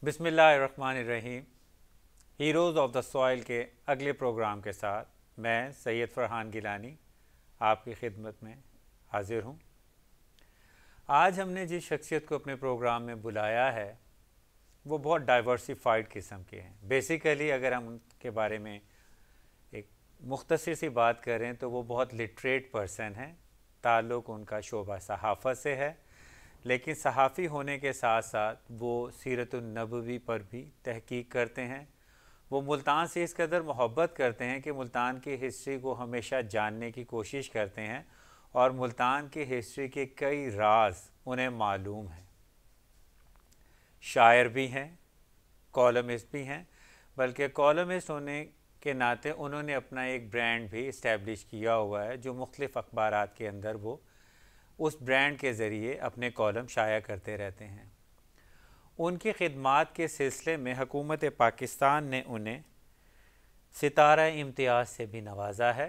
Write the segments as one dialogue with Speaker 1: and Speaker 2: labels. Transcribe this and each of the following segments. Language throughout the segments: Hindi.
Speaker 1: बिस्मिल्लाहिर्रहमानिर्रहीम। हीरोज़ ऑफ द सॉइल के अगले प्रोग्राम के साथ मैं सैयद फरहान गिलानी आपकी खिदमत में हाजिर हूँ। आज हमने जिस शख्सियत को अपने प्रोग्राम में बुलाया है वो बहुत डाइवर्सिफाइड किस्म के हैं। बेसिकली अगर हम उनके बारे में एक मुख्तसर सी बात करें तो वो बहुत लिटरेट पर्सन हैं। ताल्लुक़ उनका शोबा सहाफ़त से है, लेकिन सहाफ़ी होने के साथ साथ वो सीरत-उन-नबवी पर भी तहकीक करते हैं। वो मुल्तान से इस कदर मोहब्बत करते हैं कि मुल्तान की हिस्ट्री को हमेशा जानने की कोशिश करते हैं और मुल्तान की हिस्ट्री के कई राज उन्हें मालूम हैं। शायर भी हैं, कॉलमिस्ट भी हैं, बल्कि कॉलमिस्ट होने के नाते उन्होंने अपना एक ब्रांड भी इस्टेब्लिश किया हुआ है जो मुख्तलिफ़ अखबारात के अंदर वो उस ब्रांड के ज़रिए अपने कॉलम शाया करते रहते हैं। उनकी खिदमात के सिलसिले में हुकूमत पाकिस्तान ने उन्हें सितारा इम्तियाज़ से भी नवाजा है।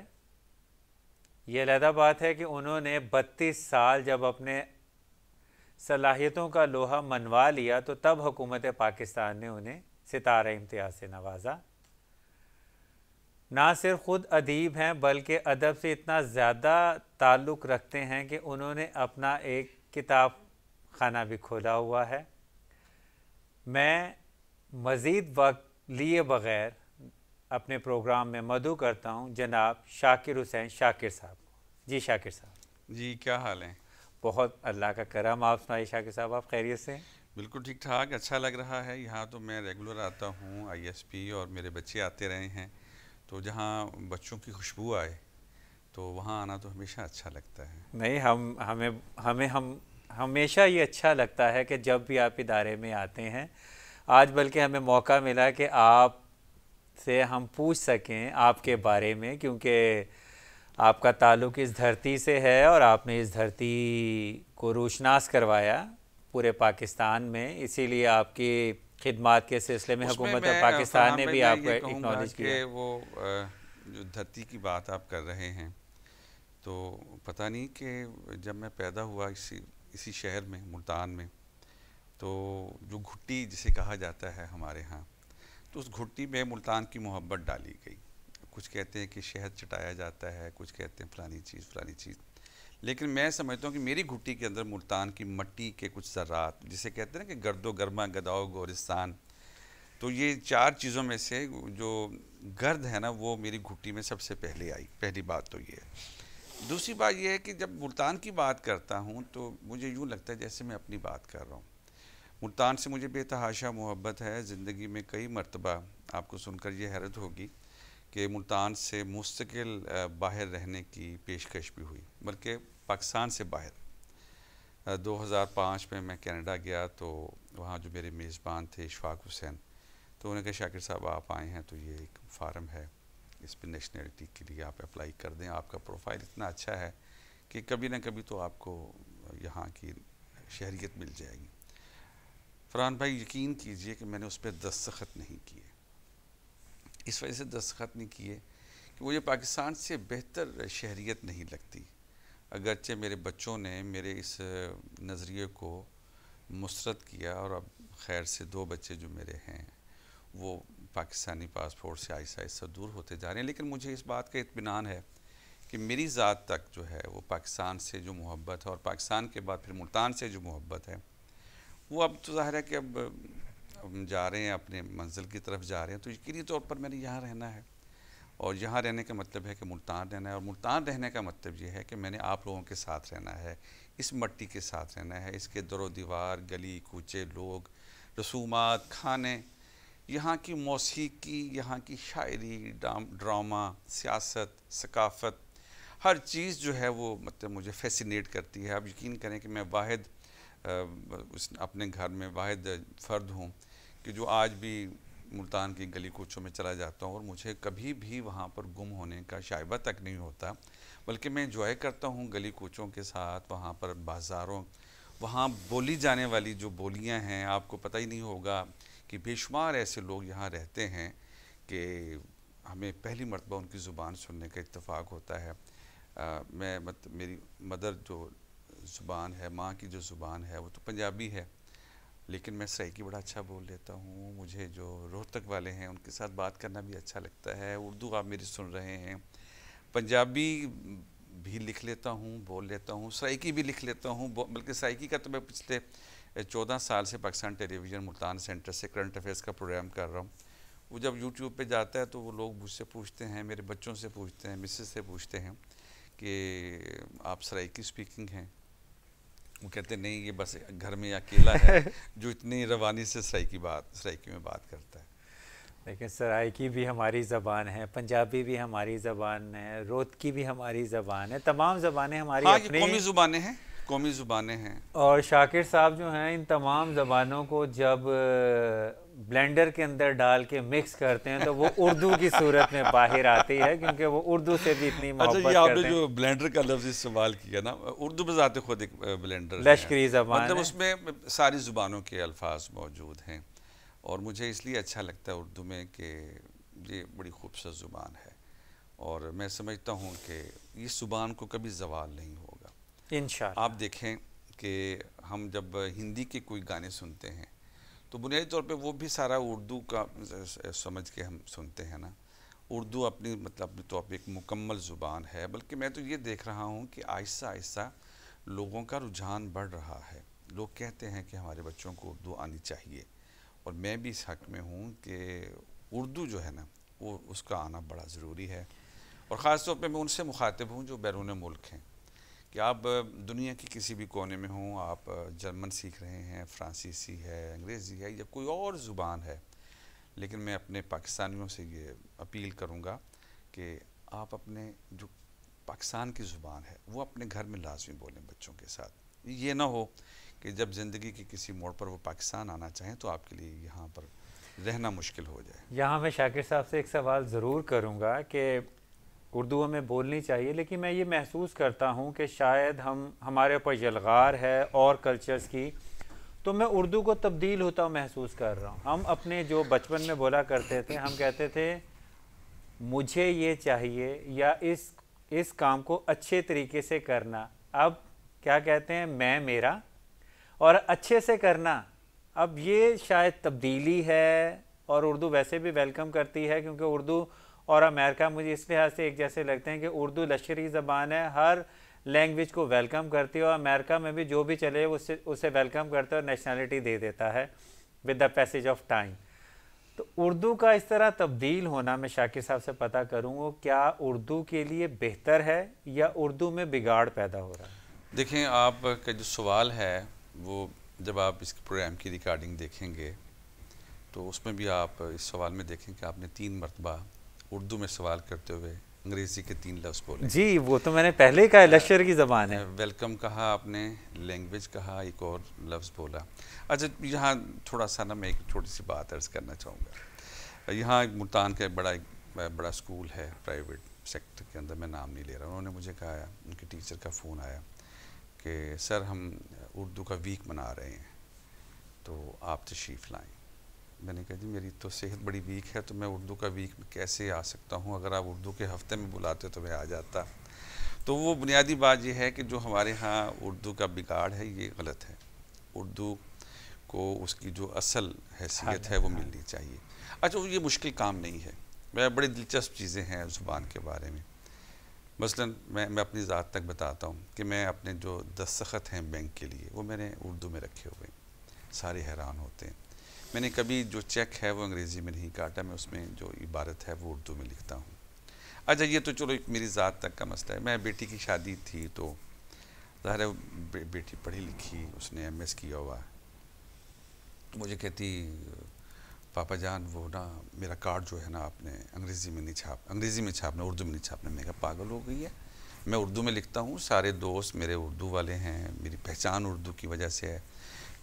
Speaker 1: ये अलहदा बात है कि उन्होंने 32 साल जब अपने सलाहियतों का लोहा मनवा लिया तो तब हुकूमत पाकिस्तान ने उन्हें सितारा इम्तियाज़ से नवाजा। ना सिर्फ ख़ुद अदीब हैं बल्कि अदब से इतना ज़्यादा ताल्लुक़ रखते हैं कि उन्होंने अपना एक किताब खाना भी खोला हुआ है। मैं मज़ीद वक्त लिए बग़ैर अपने प्रोग्राम में मदऊ करता हूँ जनाब शाकिर हुसैन शाकिर साहब को। जी शाकिर साहब।
Speaker 2: जी, क्या हाल है?
Speaker 1: बहुत अल्लाह का करम। आप सुनाइए शाकिर साहब, आप खैरियत से हैं?
Speaker 2: बिल्कुल ठीक ठाक, अच्छा लग रहा है। यहाँ तो मैं रेगुलर आता हूँ, आईएसपी, और मेरे बच्चे आते रहे हैं, तो जहाँ बच्चों की खुशबू आए तो वहाँ आना तो हमेशा अच्छा लगता है।
Speaker 1: नहीं, हम हमेशा ये अच्छा लगता है कि जब भी आप इदारे में आते हैं। आज बल्कि हमें मौका मिला कि आप से हम पूछ सकें आपके बारे में, क्योंकि आपका ताल्लुक़ इस धरती से है और आपने इस धरती को रोशनास करवाया पूरे पाकिस्तान में, इसीलिए आपकी खिदमात के सिलसिले में
Speaker 2: उसमें
Speaker 1: हुकूमत
Speaker 2: मैं
Speaker 1: पाकिस्तान
Speaker 2: फरहान
Speaker 1: ने
Speaker 2: भाई,
Speaker 1: भी
Speaker 2: मैं
Speaker 1: आपको
Speaker 2: ये कहूँगा
Speaker 1: एक्नॉलेज किया।
Speaker 2: कि वो जो धरती की बात आप कर रहे हैं, तो पता नहीं कि जब मैं पैदा हुआ इसी शहर में, मुल्तान में, तो जो घुट्टी जिसे कहा जाता है हमारे यहाँ, तो उस घुट्टी में मुल्तान की मोहब्बत डाली गई। कुछ कहते हैं कि शहद चटाया जाता है, कुछ कहते हैं फ़लानी चीज़, लेकिन मैं समझता हूँ कि मेरी घुट्टी के अंदर मुल्तान की मट्टी के कुछ ज़र्रात, जिसे कहते हैं ना कि गर्दो गर्मा गदाओ गोरिस्तान, तो ये 4 चीज़ों में से जो गर्द है ना, वो मेरी घुट्टी में सबसे पहले आई। पहली बात तो ये है। दूसरी बात ये है कि जब मुल्तान की बात करता हूँ तो मुझे यूँ लगता है जैसे मैं अपनी बात कर रहा हूँ। मुल्तान से मुझे बेतहाशा मोहब्बत है। ज़िंदगी में कई मरतबा आपको सुनकर ये हैरत होगी कि मुल्तान से मुस्तकिल बाहर रहने की पेशकश भी हुई, बल्कि पाकिस्तान से बाहर। 2005 में मैं कनाडा गया तो वहाँ जो मेरे मेज़बान थे इशफाक हुसैन, तो उन्होंने कहा शाकिर साहब आप आए हैं तो ये एक फार्म है, इस पर नेशनलिटी के लिए आप अप्लाई कर दें, आपका प्रोफाइल इतना अच्छा है कि कभी ना कभी तो आपको यहाँ की शहरियत मिल जाएगी। फरहान भाई, यकीन कीजिए कि मैंने उस पर दस्तखत नहीं किए। इस वजह से दस्तखत नहीं किए कि मुझे पाकिस्तान से बेहतर शहरियत नहीं लगती। अगरचे मेरे बच्चों ने मेरे इस नज़रिए को मुस्तरद किया और अब खैर से 2 बच्चे जो मेरे हैं वो पाकिस्तानी पासपोर्ट से आहिस्ता आहिस्ता दूर होते जा रहे हैं, लेकिन मुझे इस बात का इत्मीनान है कि मेरी ज़ात तक जो है वो पाकिस्तान से जो मोहब्बत है और पाकिस्तान के बाद फिर मुल्तान से जो मोहब्बत है, वो अब तो ज़ाहिर है कि अब हम जा रहे हैं, अपने मंजिल की तरफ जा रहे हैं, तो यकीनी तौर पर मैंने यहाँ रहना है। और यहाँ रहने का मतलब है कि मुल्तान रहना है, और मुल्तान रहने का मतलब ये है कि मैंने आप लोगों के साथ रहना है, इस मट्टी के साथ रहना है, इसके दरो दीवार, गली कूचे, लोग, रसूमात, खाने, यहाँ की मौसीकी, यहाँ की शायरी, ड्रामा, सियासत, सकाफ़त, हर चीज़ जो है वो मतलब मुझे फ़ैसिनेट करती है। अब यकीन करें कि मैं वाहिद अपने घर में वाहिद फ़र्द हूँ कि जो आज भी मुल्तान की गली कूचों में चला जाता हूँ और मुझे कभी भी वहाँ पर गुम होने का शायबा तक नहीं होता, बल्कि मैं एंजॉय करता हूँ गली कूचों के साथ, वहाँ पर बाज़ारों, वहाँ बोली जाने वाली जो बोलियाँ हैं, आपको पता ही नहीं होगा कि बेशुमार ऐसे लोग यहाँ रहते हैं कि हमें पहली मरतबा उनकी ज़ुबान सुनने का इत्तेफाक होता है। मेरी मदर जो ज़ुबान है, माँ की जो ज़ुबान है, वो तो पंजाबी है, लेकिन मैं सराइकी बड़ा अच्छा बोल लेता हूँ। मुझे जो रोहतक वाले हैं उनके साथ बात करना भी अच्छा लगता है। उर्दू आप मेरी सुन रहे हैं, पंजाबी भी लिख लेता हूँ, बोल लेता हूँ, सराइकी भी लिख लेता हूँ। बल्कि सराइकी का तो मैं पिछले 14 साल से पाकिस्तान टेलीविज़न मुल्तान सेंटर से करंट अफेयर्स का प्रोग्राम कर रहा हूँ। वो जब यूट्यूब पे जाता है तो वो लोग मुझसे पूछते हैं, मेरे बच्चों से पूछते हैं, मिसेस से पूछते हैं कि आप सराइकी स्पीकिंग हैं। वो कहते नहीं, ये बस घर में अकेला है जो इतनी रवानी से सराइकी में बात करता है।
Speaker 1: लेकिन सराइकी भी हमारी ज़बान है, पंजाबी भी हमारी ज़बान है, रोहतकी भी हमारी ज़बान है, तमाम ज़बानें हमारी
Speaker 2: हाँ,
Speaker 1: अपनी
Speaker 2: ये कौमी ज़ुबानें हैं, कौमी ज़ुबानें हैं।
Speaker 1: और शाकिर साहब जो हैं इन तमाम ज़बानों को जब ब्लेंडर के अंदर डाल के मिक्स करते हैं तो वो उर्दू की सूरत में बाहर आती है, क्योंकि वो उर्दू से भी इतनी
Speaker 2: अच्छा,
Speaker 1: मोहब्बत
Speaker 2: ये आपने
Speaker 1: करते हैं।
Speaker 2: जो ब्लेंडर का लफ्ज़ इस्तेमाल किया ना, उर्दू बजाते खुद एक ब्लेंडर
Speaker 1: लश्करी ज़बान
Speaker 2: मतलब
Speaker 1: है।
Speaker 2: उसमें सारी ज़ुबानों के अल्फाज मौजूद हैं। और मुझे इसलिए अच्छा लगता है उर्दू में कि ये बड़ी खूबसूरत ज़ुबान है और मैं समझता हूँ कि इस ज़ुबान को कभी ज़वाल नहीं होगा
Speaker 1: इंशाअल्लाह।
Speaker 2: आप देखें कि हम जब हिंदी के कोई गाने सुनते हैं तो बुनियादी तौर पे वो भी सारा उर्दू का समझ के हम सुनते हैं ना। उर्दू अपनी मतलब अपने तौर पे एक मुकम्मल ज़ुबान है। बल्कि मैं तो ये देख रहा हूँ कि आहिस्ता आहिस्ता लोगों का रुझान बढ़ रहा है। लोग कहते हैं कि हमारे बच्चों को उर्दू आनी चाहिए और मैं भी इस हक़ में हूँ कि उर्दू जो है ना वो उसका आना बड़ा ज़रूरी है। और ख़ास तौर पे मैं उनसे मुखातिब हूँ जो बैरून मुल्क हैं कि आप दुनिया के किसी भी कोने में हों, आप जर्मन सीख रहे हैं, फ्रांसीसी है, अंग्रेज़ी है या कोई और ज़ुबान है, लेकिन मैं अपने पाकिस्तानियों से ये अपील करूँगा कि आप अपने जो पाकिस्तान की ज़ुबान है वो अपने घर में लाजमी बोलें बच्चों के साथ। ये ना हो कि जब ज़िंदगी के किसी मोड़ पर वो पाकिस्तान आना चाहें तो आपके लिए यहाँ पर रहना मुश्किल हो जाए।
Speaker 1: यहाँ मैं शाकिर साहब से एक सवाल ज़रूर करूँगा कि उर्दू हमें बोलनी चाहिए, लेकिन मैं ये महसूस करता हूँ कि शायद हमारे ऊपर यलगार है और कल्चर्स की, तो मैं उर्दू को तब्दील होता हुआ महसूस कर रहा हूँ। हम अपने जो बचपन में बोला करते थे, हम कहते थे मुझे ये चाहिए या इस काम को अच्छे तरीके से करना। अब क्या कहते हैं, मैं मेरा और अच्छे से करना। अब ये शायद तब्दीली है और उर्दू वैसे भी वेलकम करती है, क्योंकि उर्दू और अमेरिका मुझे इस लिहाज से एक जैसे लगते हैं कि उर्दू लश्करी ज़बान है, हर लैंग्वेज को वेलकम करती है और अमेरिका में भी जो भी चले उसे वेलकम करता है और नेशनलिटी दे देता है with the passage of time. तो उर्दू का इस तरह तब्दील होना, मैं शाकिर साहब से पता करूँगा क्या उर्दू के लिए बेहतर है या उर्दू में बिगाड़ पैदा हो रहा है?
Speaker 2: देखें, आपका जो सवाल है वो जब आप इस प्रोग्राम की रिकॉर्डिंग देखेंगे तो उसमें भी आप इस सवाल में देखें कि आपने 3 मरतबा उर्दू में सवाल करते हुए अंग्रेज़ी के 3 लफ्ज़ बोले।
Speaker 1: जी, वो तो मैंने पहले ही कहा, लश्कर की ज़बान है।
Speaker 2: वेलकम कहा आपने, लैंग्वेज कहा, एक और लफ्ज़ बोला। अच्छा, यहाँ थोड़ा सा ना मैं एक छोटी सी बात अर्ज़ करना चाहूँगा। यहाँ मुल्तान का बड़ा स्कूल है प्राइवेट सेक्टर के अंदर, मैं नाम नहीं ले रहा। उन्होंने मुझे कहा, उनके टीचर का फ़ोन आया कि सर हम उर्दू का वीक मना रहे हैं तो आप तशरीफ़ लाएँ। मैंने कहा जी मेरी तो सेहत बड़ी वीक है तो मैं उर्दू का वीक कैसे आ सकता हूँ, अगर आप उर्दू के हफ्ते में बुलाते तो मैं आ जाता। तो वो बुनियादी बात ये है कि जो हमारे यहाँ उर्दू का बिगाड़ है ये गलत है। उर्दू को उसकी जो असल हैसियत है वो मिलनी चाहिए। अच्छा, ये मुश्किल काम नहीं है, बड़ी दिलचस्प चीज़ें हैं ज़ुबान के बारे में। मसलन मैं अपनी ज़ात तक बताता हूँ कि मैं अपने जो दस्तखत हैं बैंक के लिए वो मैंने उर्दू में रखे हुए, सारे हैरान होते हैं। मैंने कभी जो चेक है वो अंग्रेज़ी में नहीं काटा, मैं उसमें जो इबारत है वो उर्दू में लिखता हूँ। अच्छा, ये तो चलो एक मेरी ज़ात तक का मसला है। मैं बेटी की शादी थी तो ज़ाहिर है बेटी पढ़ी लिखी, उसने MS किया हुआ। मुझे कहती पापा जान वो ना मेरा कार्ड जो है ना आपने अंग्रेज़ी में छापना, उर्दू में नहीं छापना। मैं कहा पागल हो गई है, मैं उर्दू में लिखता हूँ, सारे दोस्त मेरे उर्दू वाले हैं, मेरी पहचान उर्दू की वजह से है,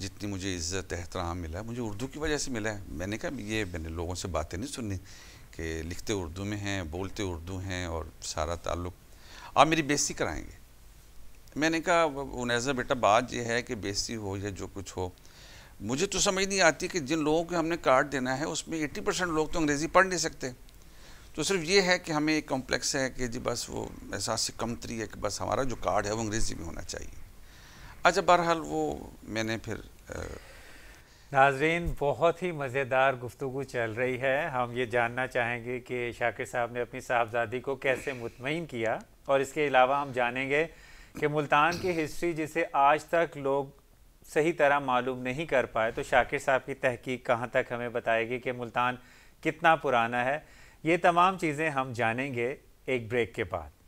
Speaker 2: जितनी मुझे इज़्ज़त एहतराम मिला है मुझे उर्दू की वजह से मिला है। मैंने कहा ये मैंने लोगों से बातें नहीं सुननी कि लिखते उर्दू में हैं, बोलते उर्दू हैं और सारा ताल्लुक़ आप मेरी बेइज्जती कराएंगे। मैंने कहा उनैज़ा बेटा बात यह है कि बेइज्जती हो या जो कुछ हो, मुझे तो समझ नहीं आती कि जिन लोगों को हमने कार्ड देना है उसमें 80% लोग तो अंग्रेज़ी पढ़ नहीं सकते। तो सिर्फ ये है कि हमें एक कॉम्प्लेक्स है कि जी बस वो एहसास से कमतरी है कि बस हमारा जो कार्ड है वो अंग्रेज़ी में होना चाहिए। अच्छा, बहरहाल वो मैंने फिर
Speaker 1: नाजरीन, बहुत ही मज़ेदार गुफ्तगू चल रही है। हम ये जानना चाहेंगे कि शाकिर साहब ने अपनी साहबजादी को कैसे मुतमईन किया, और इसके अलावा हम जानेंगे कि मुल्तान की हिस्ट्री जिसे आज तक लोग सही तरह मालूम नहीं कर पाए, तो शाकिर साहब की तहकीक कहाँ तक हमें बताएगी कि मुल्तान कितना पुराना है। ये तमाम चीज़ें हम जानेंगे एक ब्रेक के बाद।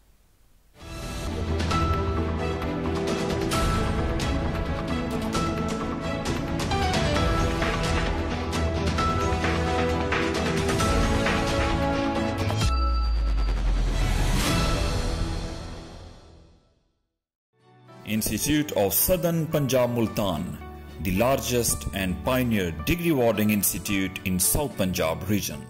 Speaker 3: Institute of Southern Punjab Multan, the largest and pioneer degree awarding institute in South Punjab region.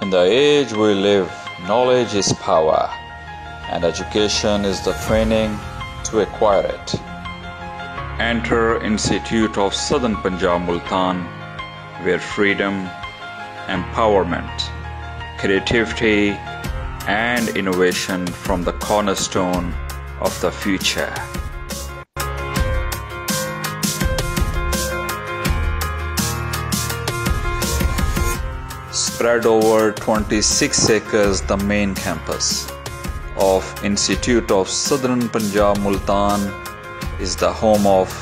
Speaker 4: In the age we live, knowledge is power, and education is the training to acquire it. Enter Institute of Southern Punjab Multan, where freedom, empowerment, creativity and innovation from the cornerstone of the future. Spread over 26 acres, the main campus of Institute of Southern Punjab Multan is the home of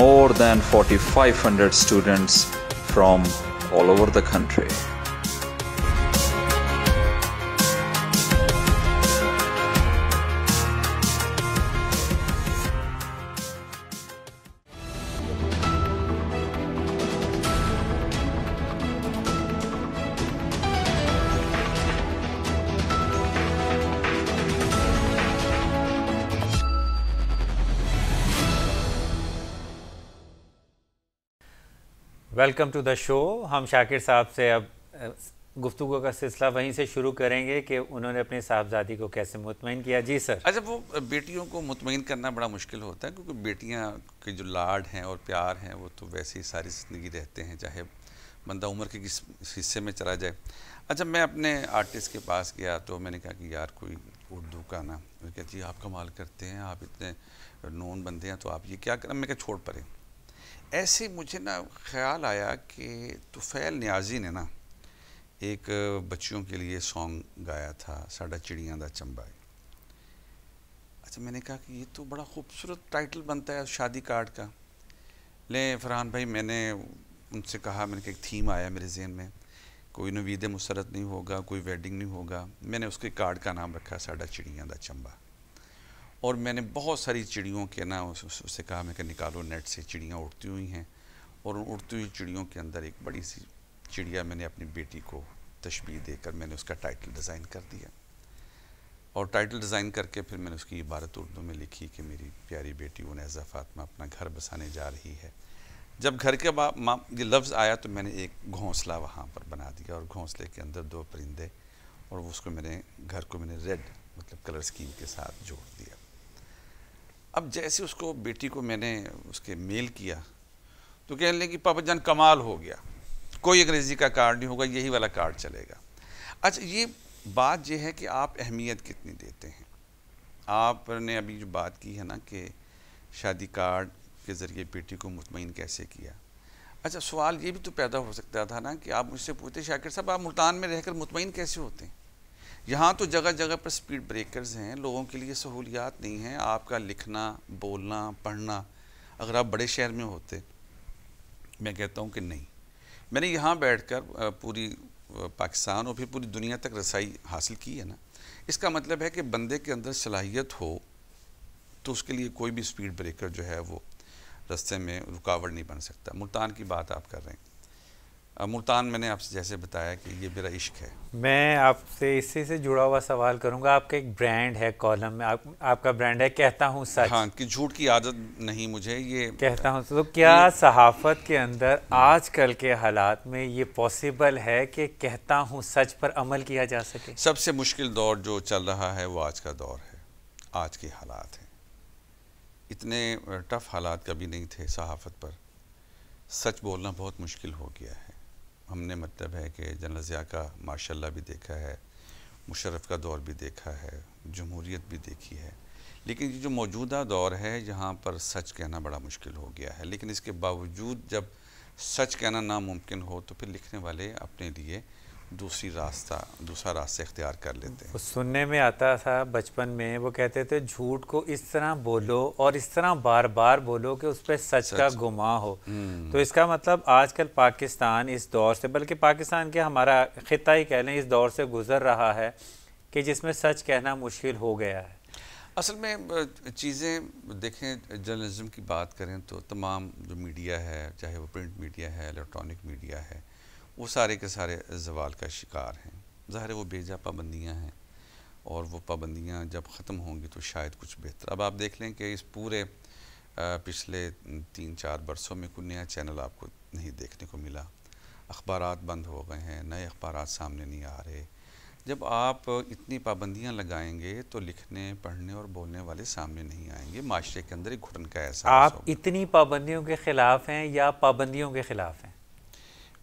Speaker 4: more than 4,500 students from all over the country.
Speaker 1: Welcome to the show. हम शाकिर साहब से अब गुफ्तगू का सिलसिला वहीं से शुरू करेंगे कि उन्होंने अपनी साहबजादी को कैसे मुतमईन किया। जी सर।
Speaker 2: अच्छा, वो बेटियों को मुतमईन करना बड़ा मुश्किल होता है, क्योंकि बेटियां के जो लाड हैं और प्यार हैं वो तो वैसे ही सारी ज़िंदगी रहते हैं, चाहे बंदा उम्र के किस हिस्से में चला जाए। अच्छा, मैं अपने आर्टिस्ट के पास गया तो मैंने कहा कि यार कोई उर्दू का ना, मैं कहती जी आप कमाल करते हैं, आप इतने नोन बंदे हैं तो आप ये क्या करें। मैं क्या छोड़ पड़े। ऐसे मुझे ना ख्याल आया कि तुफैल नियाज़ी ने ना एक बच्चियों के लिए सॉन्ग गाया था, साडा चिड़ियां दा चंबा। अच्छा, मैंने कहा कि ये तो बड़ा खूबसूरत टाइटल बनता है शादी कार्ड का। ले फरहान भाई, मैंने उनसे कहा, मैंने कहा एक थीम आया मेरे जहन में, कोई नवीद मुसरत नहीं होगा, कोई वेडिंग नहीं होगा। मैंने उसके कार्ड का नाम रखा साडा चिड़ियां दा चंबा। और मैंने बहुत सारी चिड़ियों के ना उससे कहा, मैं निकालो नेट से, चिड़ियाँ उड़ती हुई हैं। और उन उड़ती हुई चिड़ियों के अंदर एक बड़ी सी चिड़िया मैंने अपनी बेटी को तशबीह देकर मैंने उसका टाइटल डिज़ाइन कर दिया। और टाइटल डिज़ाइन करके फिर मैंने उसकी इबारत उर्दू में लिखी कि मेरी प्यारी बेटी उनैज़ा फ़ातिमा अपना घर बसाने जा रही है। जब घर के बाद ये लफ्ज़ आया तो मैंने एक घोंसला वहाँ पर बना दिया, और घोंसले के अंदर दो परिंदे, और उसको मैंने घर को मैंने रेड मतलब कलर स्कीम के साथ जोड़ दिया। अब जैसे उसको बेटी को मैंने उसके मेल किया तो कहने लगे कि पापा जान कमाल हो गया, कोई अंग्रेज़ी का कार्ड नहीं होगा, यही वाला कार्ड चलेगा। अच्छा, ये बात ये है कि आप अहमियत कितनी देते हैं। आपने अभी जो बात की है ना कि शादी कार्ड के ज़रिए बेटी को मुतमईन कैसे किया। अच्छा, सवाल ये भी तो पैदा हो सकता था ना कि आप मुझसे पूछते, शाकिर साहब आप मुल्तान में रहकर मुतमईन कैसे होते हैं? यहाँ तो जगह जगह पर स्पीड ब्रेकर्स हैं, लोगों के लिए सहूलियात नहीं हैं। आपका लिखना, बोलना, पढ़ना, अगर आप बड़े शहर में होते, मैं कहता हूँ कि नहीं। मैंने यहाँ बैठकर पूरी पाकिस्तान और फिर पूरी दुनिया तक रसाई हासिल की है ना। इसका मतलब है कि बंदे के अंदर सलाहियत हो तो उसके लिए कोई भी स्पीड ब्रेकर जो है वो रास्ते में रुकावट नहीं बन सकता। मुल्तान की बात आप कर रहे हैं। मुल्तान मैंने आपसे जैसे बताया कि ये मेरा इश्क है। मैं
Speaker 1: आपसे इसी से जुड़ा हुआ सवाल करूंगा। आपका एक ब्रांड है कॉलम में, आपका ब्रांड है कहता हूँ सच।
Speaker 2: हाँ, कि झूठ की आदत नहीं मुझे, ये
Speaker 1: कहता हूँ। तो क्या सहाफ़त के अंदर आजकल के हालात में ये पॉसिबल है कि कहता हूँ सच पर अमल किया जा सके?
Speaker 2: सबसे मुश्किल दौर जो चल रहा है वो आज का दौर है, आज के हालात हैं। इतने टफ हालात कभी नहीं थे सहाफ़त पर। सच बोलना बहुत मुश्किल हो गया है। हमने मतलब है कि जनरल ज़िया का माशाल्लाह भी देखा है, मुशर्रफ का दौर भी देखा है, जमहूरियत भी देखी है, लेकिन ये जो मौजूदा दौर है यहाँ पर सच कहना बड़ा मुश्किल हो गया है, लेकिन इसके बावजूद जब सच कहना नामुमकिन हो तो फिर लिखने वाले अपने लिए दूसरा रास्ता इख्तियार कर लेते हैं।
Speaker 1: सुनने में आता था बचपन में, वो कहते थे झूठ को इस तरह बोलो और इस तरह बार बार बोलो कि उस पर सच का गुमा हो। तो इसका मतलब आजकल पाकिस्तान इस दौर से, बल्कि पाकिस्तान के हमारा खिता ही कह लें, इस दौर से गुजर रहा है कि जिसमें सच कहना मुश्किल हो गया है।
Speaker 2: असल में चीज़ें देखें, जर्नलिज्म की बात करें तो तमाम जो मीडिया है, चाहे वो प्रिंट मीडिया है, इलेक्ट्रॉनिक मीडिया है, वो सारे के सारे ज़वाल का शिकार हैं। ज़ाहिर है वो बेजा पाबंदियाँ हैं और वो पाबंदियाँ जब ख़त्म होंगी तो शायद कुछ बेहतर। अब आप देख लें कि इस पूरे पिछले 3-4 बरसों में कोई नया चैनल आपको नहीं देखने को मिला, अखबारात बंद हो गए हैं, नए अखबारात सामने नहीं आ रहे। जब आप इतनी पाबंदियां लगाएंगे तो लिखने, पढ़ने और बोलने वाले सामने नहीं आएंगे, माशरे के अंदर एक घुटन का एहसास
Speaker 1: आप
Speaker 2: होगा।
Speaker 1: इतनी पाबंदियों के ख़िलाफ़ हैं या पाबंदियों के ख़िलाफ़ हैं?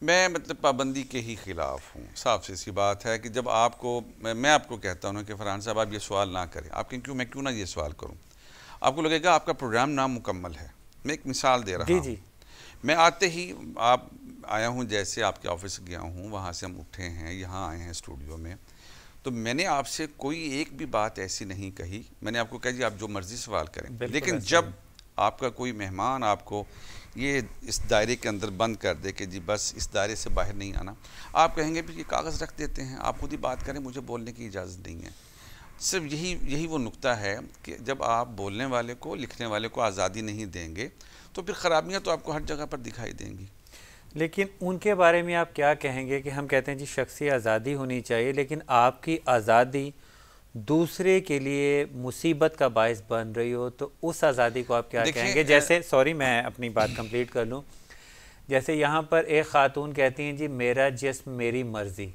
Speaker 2: मैं मतलब पाबंदी के ही ख़िलाफ़ हूँ। साफ सी बात है कि जब आपको मैं आपको कहता हूँ कि फरहान साहब आप ये सवाल ना करें, आप मैं क्यों ना ये सवाल करूँ, आपको लगेगा आपका प्रोग्राम नामुकम्मल है। मैं एक मिसाल दे रहा हूँ। मैं आते ही आप आया हूँ, जैसे आपके ऑफिस गया हूँ, वहाँ से हम उठे हैं, यहाँ आए हैं स्टूडियो में, तो मैंने आपसे कोई एक भी बात ऐसी नहीं कही। मैंने आपको कहा जी आप जो मर्ज़ी सवाल करें, लेकिन जब आपका कोई मेहमान आपको ये इस दायरे के अंदर बंद कर दे कि जी बस इस दायरे से बाहर नहीं आना, आप कहेंगे भी ये कागज़ रख देते हैं, आप खुद ही बात करें, मुझे बोलने की इजाज़त नहीं है। सिर्फ यही वो नुक्ता है कि जब आप बोलने वाले को, लिखने वाले को आज़ादी नहीं देंगे तो फिर ख़राबियाँ तो आपको हर जगह पर दिखाई देंगी।
Speaker 1: लेकिन उनके बारे में आप क्या कहेंगे कि हम कहते हैं जी शख्सी आज़ादी होनी चाहिए, लेकिन आपकी आज़ादी दूसरे के लिए मुसीबत का बायस बन रही हो, तो उस आज़ादी को आप क्या कहेंगे? जैसे सॉरी मैं अपनी बात कंप्लीट कर लूँ। जैसे यहाँ पर एक ख़ातून कहती हैं जी मेरा जिस्म मेरी मर्ज़ी,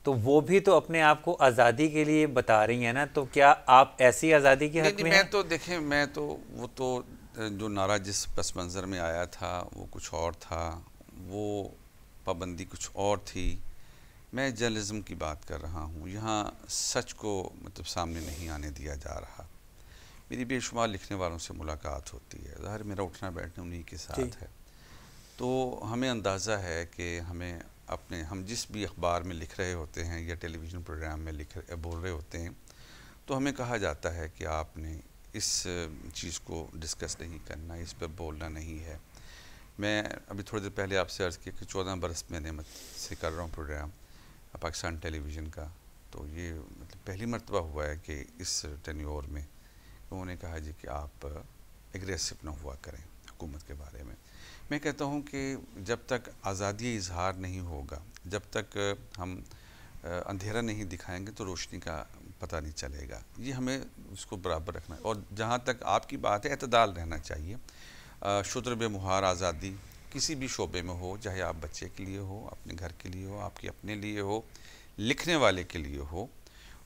Speaker 1: तो वो भी तो अपने आप को आज़ादी के लिए बता रही हैं ना, तो क्या आप ऐसी आज़ादी के हक़ में हैं?
Speaker 2: मैं तो देखें, मैं तो वो तो जो नारा जिस पस मंज़र में आया था वो कुछ और था, वो पाबंदी कुछ और थी। मैं जर्नलिज्म की बात कर रहा हूँ। यहाँ सच को मतलब सामने नहीं आने दिया जा रहा। मेरी बेशुमार लिखने वालों से मुलाकात होती है, ज़ाहिर मेरा उठना बैठना उन्हीं के साथ है, तो हमें अंदाज़ा है कि हम जिस भी अखबार में लिख रहे होते हैं या टेलीविज़न प्रोग्राम में बोल रहे होते हैं, तो हमें कहा जाता है कि आपने इस चीज़ को डिस्कस नहीं करना, इस पर बोलना नहीं है। मैं अभी थोड़ी देर पहले आपसे अर्ज़ किया कि 14 बरस मैंने से कर रहा हूँ प्रोग्राम पाकिस्तान टेलीविज़न का, तो ये मतलब पहली मर्तबा हुआ है कि इस टेन्योर में उन्होंने कहा जी कि आप एग्रेसिव ना हुआ करें हुकूमत के बारे में। मैं कहता हूँ कि जब तक आज़ादी इजहार नहीं होगा, जब तक हम अंधेरा नहीं दिखाएंगे तो रोशनी का पता नहीं चलेगा। ये हमें उसको बराबर रखना है। और जहाँ तक आपकी बात है, एतदाल रहना चाहिए। शुद्र बेमुहार आज़ादी किसी भी शोबे में हो, चाहे आप बच्चे के लिए हो, अपने घर के लिए हो, आपके अपने लिए हो, लिखने वाले के लिए हो,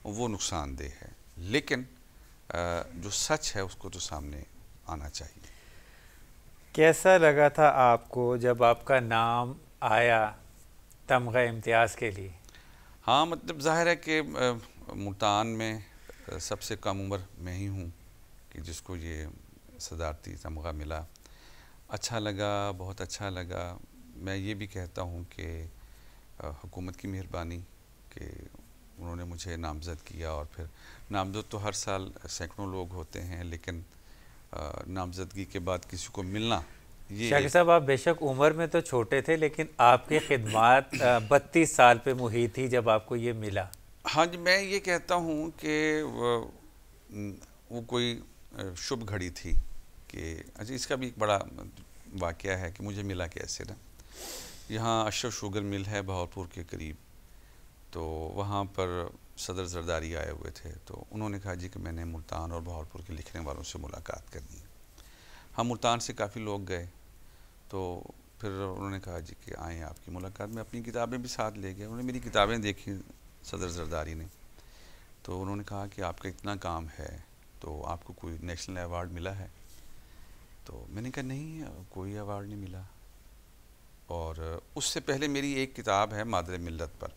Speaker 2: वो नुकसानदेह है। लेकिन जो सच है उसको तो सामने आना चाहिए।
Speaker 1: कैसा लगा था आपको जब आपका नाम आया तमगा इम्तियाज़ के लिए?
Speaker 2: हाँ, मतलब ज़ाहिर है कि मुल्तान में सबसे कम उम्र मैं ही हूँ कि जिसको ये सदारती तमगा मिला। अच्छा लगा, बहुत अच्छा लगा। मैं ये भी कहता हूँ कि हुकूमत की मेहरबानी कि उन्होंने मुझे नामज़द किया, और फिर नामज़द तो हर साल सैकड़ों लोग होते हैं, लेकिन नामज़दगी के बाद किसी को मिलना, ये
Speaker 1: शाकिर साहब आप बेशक उम्र में तो छोटे थे, लेकिन आपकी खिदमत 32 साल पे मुहित थी जब आपको ये मिला।
Speaker 2: हाँ जी, मैं ये कहता हूँ कि वो कोई शुभ घड़ी थी कि अच्छा, इसका भी एक बड़ा वाक़या है कि मुझे मिला कैसे ना। यहाँ अशरफ शुगर मिल है बहावलपुर के करीब, तो वहाँ पर सदर जरदारी आए हुए थे, तो उन्होंने कहा जी कि मैंने मुल्तान और बहावलपुर के लिखने वालों से मुलाकात करनी है। हम मुल्तान से काफ़ी लोग गए, तो फिर उन्होंने कहा जी कि आएँ आपकी मुलाकात में, अपनी किताबें भी साथ ले गए। उन्होंने मेरी किताबें देखी सदर जरदारी ने, तो उन्होंने कहा कि आपका इतना काम है तो आपको कोई नेशनल अवार्ड मिला है? तो मैंने कहा नहीं, कोई अवार्ड नहीं मिला। और उससे पहले मेरी एक किताब है मादर मिल्लत पर,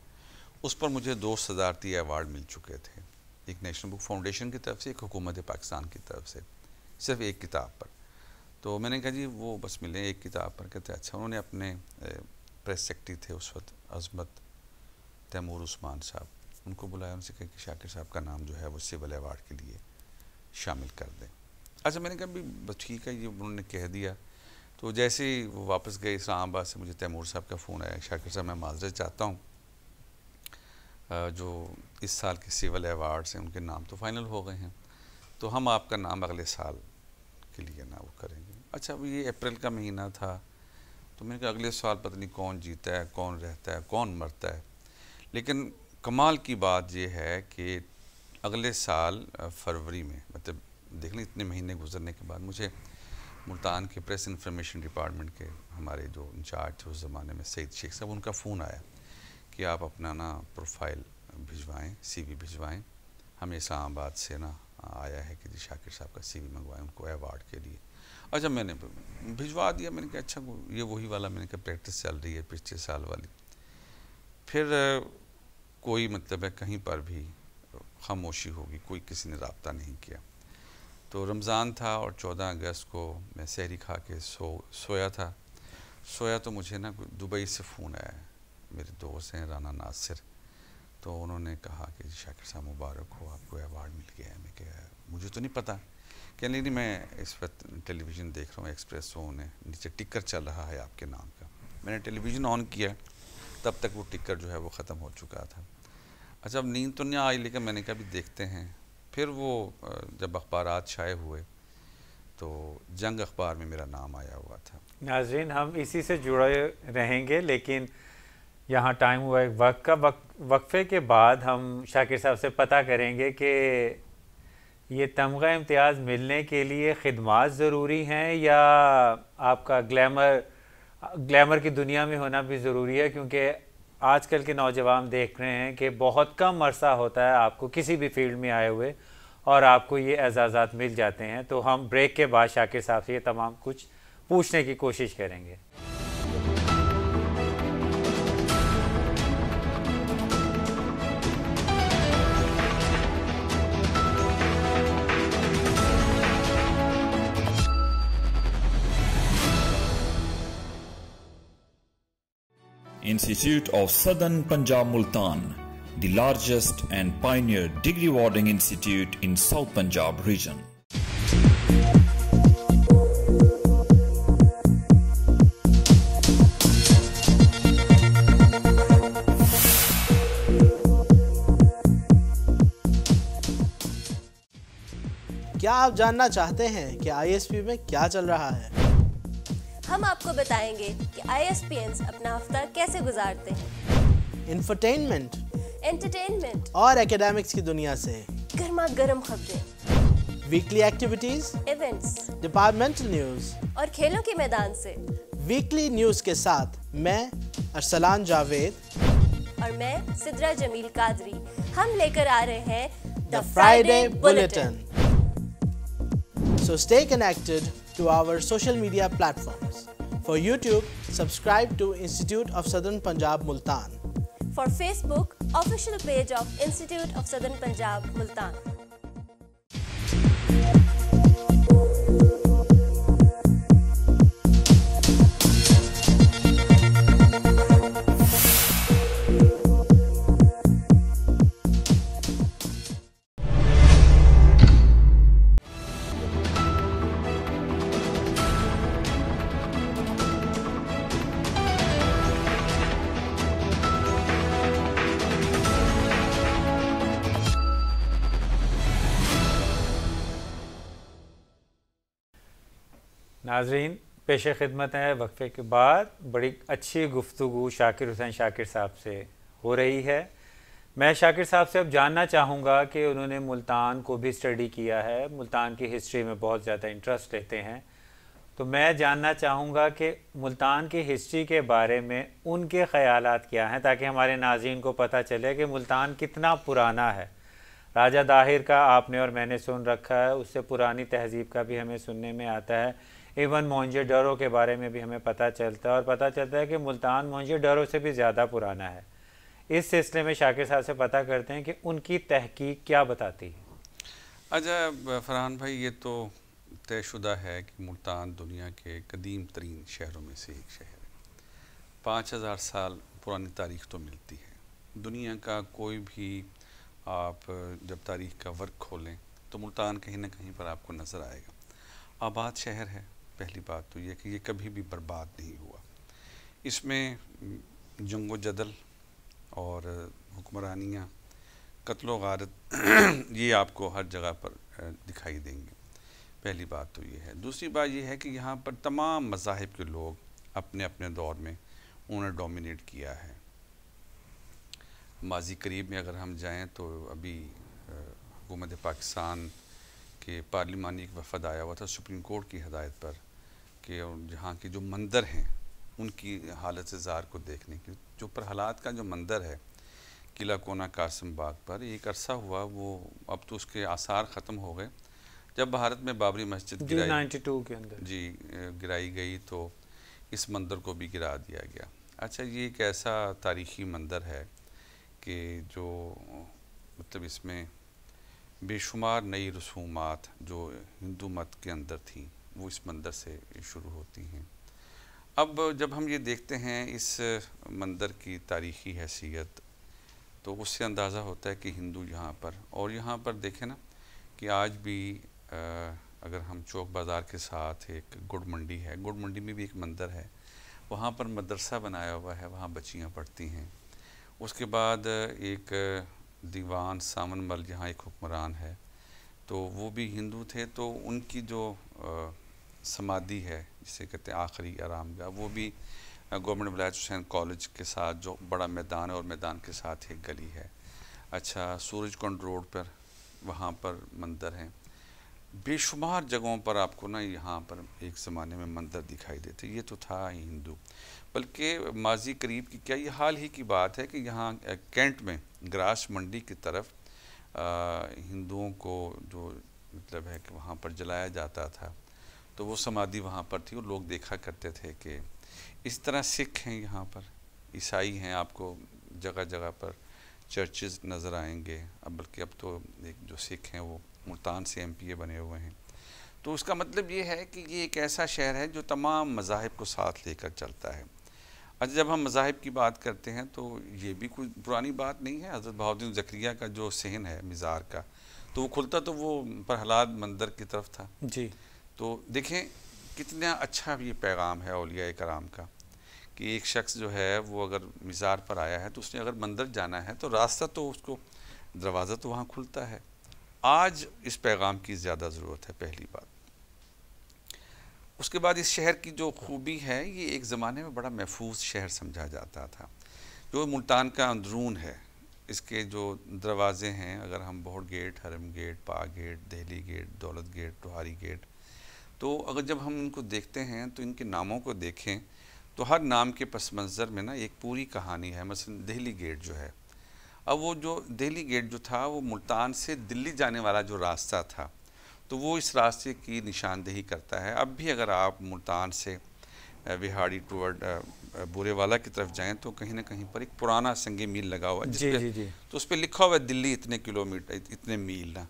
Speaker 2: उस पर मुझे 2 सदारती अवार्ड मिल चुके थे। एक नेशनल बुक फाउंडेशन की तरफ से, एक हुकूमत पाकिस्तान की तरफ से, सिर्फ एक किताब पर। तो मैंने कहा जी वो बस मिले एक किताब पर। कहते अच्छा। उन्होंने अपने प्रेस सेक्रेटरी थे उस वक्त अजमत तैमूर उस्मान साहब, उनको बुलाया, उनसे कहा कि शाकिर साहब का नाम जो है वो सिविल अवार्ड के लिए शामिल कर दें। अच्छा मैंने कहा भी बस ठीक है, ये उन्होंने कह दिया। तो जैसे ही वो वापस गए इस्लामाबाद से, मुझे तैमूर साहब का फ़ोन आया, शाकिर साहब मैं माजरत चाहता हूँ, जो इस साल के सिविल अवार्ड्स हैं उनके नाम तो फाइनल हो गए हैं, तो हम आपका नाम अगले साल के लिए ना वो करेंगे। अच्छा ये अप्रैल का महीना था, तो मैंने कहा अगले साल पता नहीं कौन जीता है, कौन रहता है, कौन मरता है। लेकिन कमाल की बात ये है कि अगले साल फरवरी में, मतलब देख लें इतने महीने गुजरने के बाद, मुझे मुल्तान के प्रेस इंफॉर्मेशन डिपार्टमेंट के हमारे जो इंचार्ज थे उस ज़माने में सईद शेख साहब, उनका फ़ोन आया कि आप अपना ना प्रोफाइल भिजवाएं, CV भिजवाएं, हमें इस्लामाबाद से ना आया है कि जी शाकिर साहब का CV मंगवाएं उनको अवार्ड के लिए। अच्छा मैंने भिजवा दिया। मैंने कहा अच्छा ये वही वाला, मैंने कहा प्रैक्टिस चल रही है पिछले साल वाली। फिर कोई मतलब है कहीं पर भी खामोशी होगी, कोई किसी ने रब्ता नहीं किया। तो रमज़ान था और 14 अगस्त को मैं सहरी खा के सोया तो मुझे ना दुबई से फ़ोन आया, मेरे दोस्त हैं राना नासिर, तो उन्होंने कहा कि शाकिर साहब मुबारक हो, आपको अवार्ड मिल गया है। मैं क्या, मुझे तो नहीं पता। कहने नहीं मैं इस वक्त टेलीविज़न देख रहा हूँ, एक्सप्रेसो ने नीचे टिकर चल रहा है आपके नाम का। मैंने टेलीविज़न ऑन किया, तब तक वो टिकर जो है वो ख़त्म हो चुका था। अच्छा अब नींद तो नहीं आई, लेकिन मैंने कहा भी देखते हैं। फिर वो जब अखबारात शाये हुए तो जंग अखबार में मेरा नाम आया हुआ था।
Speaker 1: नाज़रीन हम इसी से जुड़े रहेंगे, लेकिन यहाँ टाइम हुआ एक वक्त का। वक्फे के बाद हम शाकिर साहब से पता करेंगे कि ये तमगा इम्तियाज़ मिलने के लिए खिदमात ज़रूरी हैं या आपका ग्लैमर की दुनिया में होना भी ज़रूरी है, क्योंकि आजकल के नौजवान देख रहे हैं कि बहुत कम अरसा होता है आपको किसी भी फील्ड में आए हुए और आपको ये एजाज़ात मिल जाते हैं। तो हम ब्रेक के बाद शाकिर साहब से ये तमाम कुछ पूछने की कोशिश करेंगे।
Speaker 3: Institute of Southern Punjab Multan, the largest and pioneer degree awarding institute in South Punjab region.
Speaker 5: क्या आप जानना चाहते हैं कि ISP में क्या चल रहा है?
Speaker 6: हम आपको बताएंगे कि ISPians अपना हफ्ता कैसे गुजारते हैं।
Speaker 5: इंफरटेनमेंट,
Speaker 6: एंटरटेनमेंट
Speaker 5: और एकेडमिक्स की दुनिया से
Speaker 6: गर्मा गर्म खबरें,
Speaker 5: weekly activities,
Speaker 6: events,
Speaker 5: departmental news
Speaker 6: और खेलों के मैदान से।
Speaker 5: वीकली न्यूज के साथ मैं अरसलान जावेद
Speaker 6: और मैं सिद्रा जमील कादरी, हम लेकर आ रहे हैं
Speaker 5: the Friday bulletin. So stay connected to our social media platforms. For YouTube, subscribe to Institute of Southern Punjab Multan.
Speaker 6: For Facebook, official page of Institute of Southern Punjab Multan.
Speaker 1: नाज़रीन पेश खिदमत है। वक्फे के बाद बड़ी अच्छी गुफ्तगू शाकिर हुसैन शाकिर साहब से हो रही है। मैं शाकिर साहब से अब जानना चाहूँगा कि उन्होंने मुल्तान को भी स्टडी किया है, मुल्तान की हिस्ट्री में बहुत ज़्यादा इंटरेस्ट लेते हैं। तो मैं जानना चाहूँगा कि मुल्तान की हिस्ट्री के बारे में उनके ख़यालात क्या हैं, ताकि हमारे नाज़रीन को पता चले कि मुल्तान कितना पुराना है। राजा दाहिर का आपने और मैंने सुन रखा है, उससे पुरानी तहज़ीब का भी हमें सुनने में आता है। इवन मोहनजोदड़ो के बारे में भी हमें पता चलता है और पता चलता है कि मुल्तान मोहनजोदड़ो से भी ज़्यादा पुराना है। इस सिलसिले में शाकिर साहब से पता करते हैं कि उनकी तहकीक क्या बताती है।
Speaker 2: अच्छा फरहान भाई, ये तो तयशुदा है कि मुल्तान दुनिया के कदीम तरीन शहरों में से एक शहर है। 5000 साल पुरानी तारीख़ तो मिलती है। दुनिया का कोई भी आप जब तारीख़ का वर्क खोलें तो मुल्तान कहीं ना कहीं पर आपको नज़र आएगा। आबाद शहर है। पहली बात तो ये कि ये कभी भी बर्बाद नहीं हुआ। इसमें जंगो जदल और हुक्मरानियाँ, कत्लो गारत ये आपको हर जगह पर दिखाई देंगे। पहली बात तो ये है। दूसरी बात ये है कि यहाँ पर तमाम मज़ाहिब के लोग अपने अपने दौर में उन्होंने डोमिनेट किया है। माजी करीब में अगर हम जाएं तो अभी हुकूमत पाकिस्तान के पार्लिमानी एक वफ़द आया हुआ था सुप्रीम कोर्ट की हदायत पर कि जहाँ के जो मंदिर हैं उनकी हालत ज़ार को देखने की, जो पर हालात का जो मंदिर है किला कोना कासिम बाग पर एक अरसा हुआ, वो अब तो उसके आसार ख़त्म हो गए। जब भारत में बाबरी मस्जिद गिराई
Speaker 1: 92 के अंदर
Speaker 2: गिराई गई तो इस मंदिर को भी गिरा दिया गया। अच्छा, ये एक ऐसा तारीख़ी मंदिर है कि जो मतलब इसमें बेशुमार नई रसूमात जो हिंदू मत के अंदर थी वो इस मंदिर से शुरू होती हैं। अब जब हम ये देखते हैं इस मंदिर की तारीख़ी हैसियत तो उससे अंदाज़ा होता है कि हिंदू यहाँ पर, और यहाँ पर देखें ना कि आज भी अगर हम चौक बाज़ार के साथ एक गुड़ मंडी है, गुड़ मंडी में भी एक मंदिर है, वहाँ पर मदरसा बनाया हुआ है, वहाँ बच्चियाँ पढ़ती हैं। उसके बाद एक दीवान सामन मल जहाँ एक हुक्मरान है तो वो भी हिंदू थे, तो उनकी जो समाधि है जिसे कहते हैं आखिरी आरामगाह, वो भी गवर्नमेंट विलायत हुसैन कॉलेज के साथ जो बड़ा मैदान है और मैदान के साथ एक गली है। अच्छा, सूरज कुंड रोड पर वहाँ पर मंदिर हैं। बेशुमार जगहों पर आपको ना यहाँ पर एक ज़माने में मंदिर दिखाई देते। ये तो था ही हिंदू, बल्कि माजी करीब की क्या, ये हाल ही की बात है कि यहाँ कैंट में ग्रास मंडी की तरफ हिंदुओं को जो मतलब है कि वहाँ पर जलाया जाता था, तो वो समाधि वहाँ पर थी और लोग देखा करते थे कि इस तरह सिख हैं यहाँ पर, ईसाई हैं, आपको जगह जगह पर चर्चेज़ नज़र आएंगे। अब बल्कि अब तो एक जो सिख हैं वो मुल्तान से MPA बने हुए हैं। तो उसका मतलब ये है कि ये एक ऐसा शहर है जो तमाम मज़ाहिब को साथ लेकर चलता है। अच्छा, जब हम मज़ाहिब की बात करते हैं तो ये भी कोई पुरानी बात नहीं है। हज़रत बहाउद्दीन ज़करिया का जो सहन है मिज़ार का, तो वो खुलता तो वो प्रहलाद मंदिर की तरफ था
Speaker 1: जी।
Speaker 2: तो देखें कितना अच्छा ये पैगाम है औलिया कराम का कि एक शख्स जो है वो अगर मिज़ार पर आया है तो उसने अगर मंदिर जाना है तो रास्ता तो उसको, दरवाज़ा तो वहाँ खुलता है। आज इस पैगाम की ज़्यादा ज़रूरत है, पहली बात। उसके बाद इस शहर की जो खूबी है, ये एक ज़माने में बड़ा महफूज शहर समझा जाता था। जो मुल्तान का अंदरून है, इसके जो दरवाज़े हैं, अगर हम बहड़ गेट, हरम गेट, पाक गेट, दहली गेट, दौलत गेट, टोहारी गेट, तो अगर जब हम इनको देखते हैं तो इनके नामों को देखें तो हर नाम के पस मंज़र में ना एक पूरी कहानी है। मसलन दहली गेट जो है, अब वो जो दहली गेट जो था वो मुल्तान से दिल्ली जाने वाला जो रास्ता था, तो वो इस रास्ते की निशानदेही करता है। अब भी अगर आप मुल्तान से विहाड़ी टूवर्ड बुरेवाला की तरफ जाएं तो कहीं ना कहीं पर एक पुराना संगे मील लगा हुआ है जिस तो उस पर लिखा हुआ है दिल्ली इतने किलोमीटर, इतने मील ना,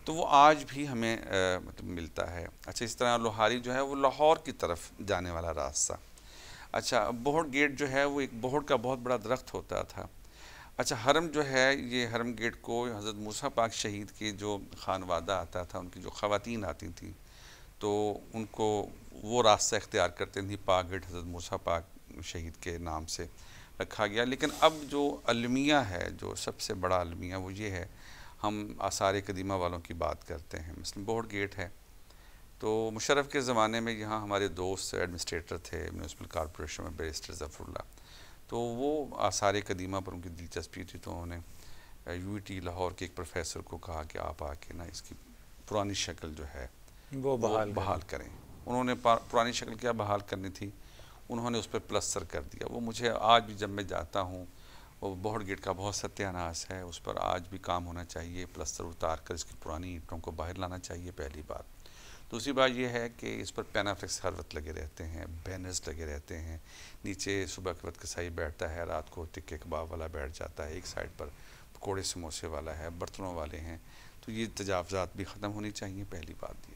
Speaker 2: तो वो आज भी हमें मतलब मिलता है। अच्छा, इस तरह लोहारी जो है वो लाहौर की तरफ जाने वाला रास्ता। अच्छा, बहड़ गेट जो है वो एक बहड़ का बहुत बड़ा दरख्त होता था। अच्छा, हरम जो है, ये हरम गेट को हज़रत मूसा पाक शहीद के जो खानवादा आता था, उनकी जो ख़वातीन आती थी तो उनको वो रास्ता इख्तियार करते थी। पाक गेट हज़रत मूसा पाक शहीद के नाम से रखा गया। लेकिन अब जो अलमिया है, जो सबसे बड़ा अलमिया, वो ये है, हम आसार कदीमा वालों की बात करते हैं। मसलन बहड़ गेट है तो मुशर्रफ के ज़माने में यहाँ हमारे दोस्त एडमिनिस्ट्रेटर थे म्यूनसिपल कॉरपोरेशन में, बैरिस्टर ज़फ़रुल्लाह, तो वो आसार कदीमा पर उनकी दिलचस्पी थी, तो उन्होंने UET लाहौर के एक प्रोफेसर को कहा कि आप आके ना इसकी पुरानी शक्ल जो है वो बहाल करें। उन्होंने पुरानी शक्ल क्या बहाल करनी थी, उन्होंने उस पर प्लस्तर कर दिया। वो मुझे आज भी जब मैं जाता हूँ, वो बहड़ गेट का बहुत सत्यानाश है, उस पर आज भी काम होना चाहिए। प्लस्तर उतार कर इसकी पुरानी ईंटों को बाहर लाना चाहिए, पहली बात। दूसरी बात यह है कि इस पर पेनाफ्लेक्स हर वक्त लगे रहते हैं, बैनर्स लगे रहते हैं, नीचे सुबह के वक्त कसाई बैठता है, रात को टिक्के कबाब वाला बैठ जाता है, एक साइड पर पकौड़े समोसे वाला है, बर्तनों वाले हैं। तो ये तजावज़ात भी ख़त्म होनी चाहिए। पहली बात ये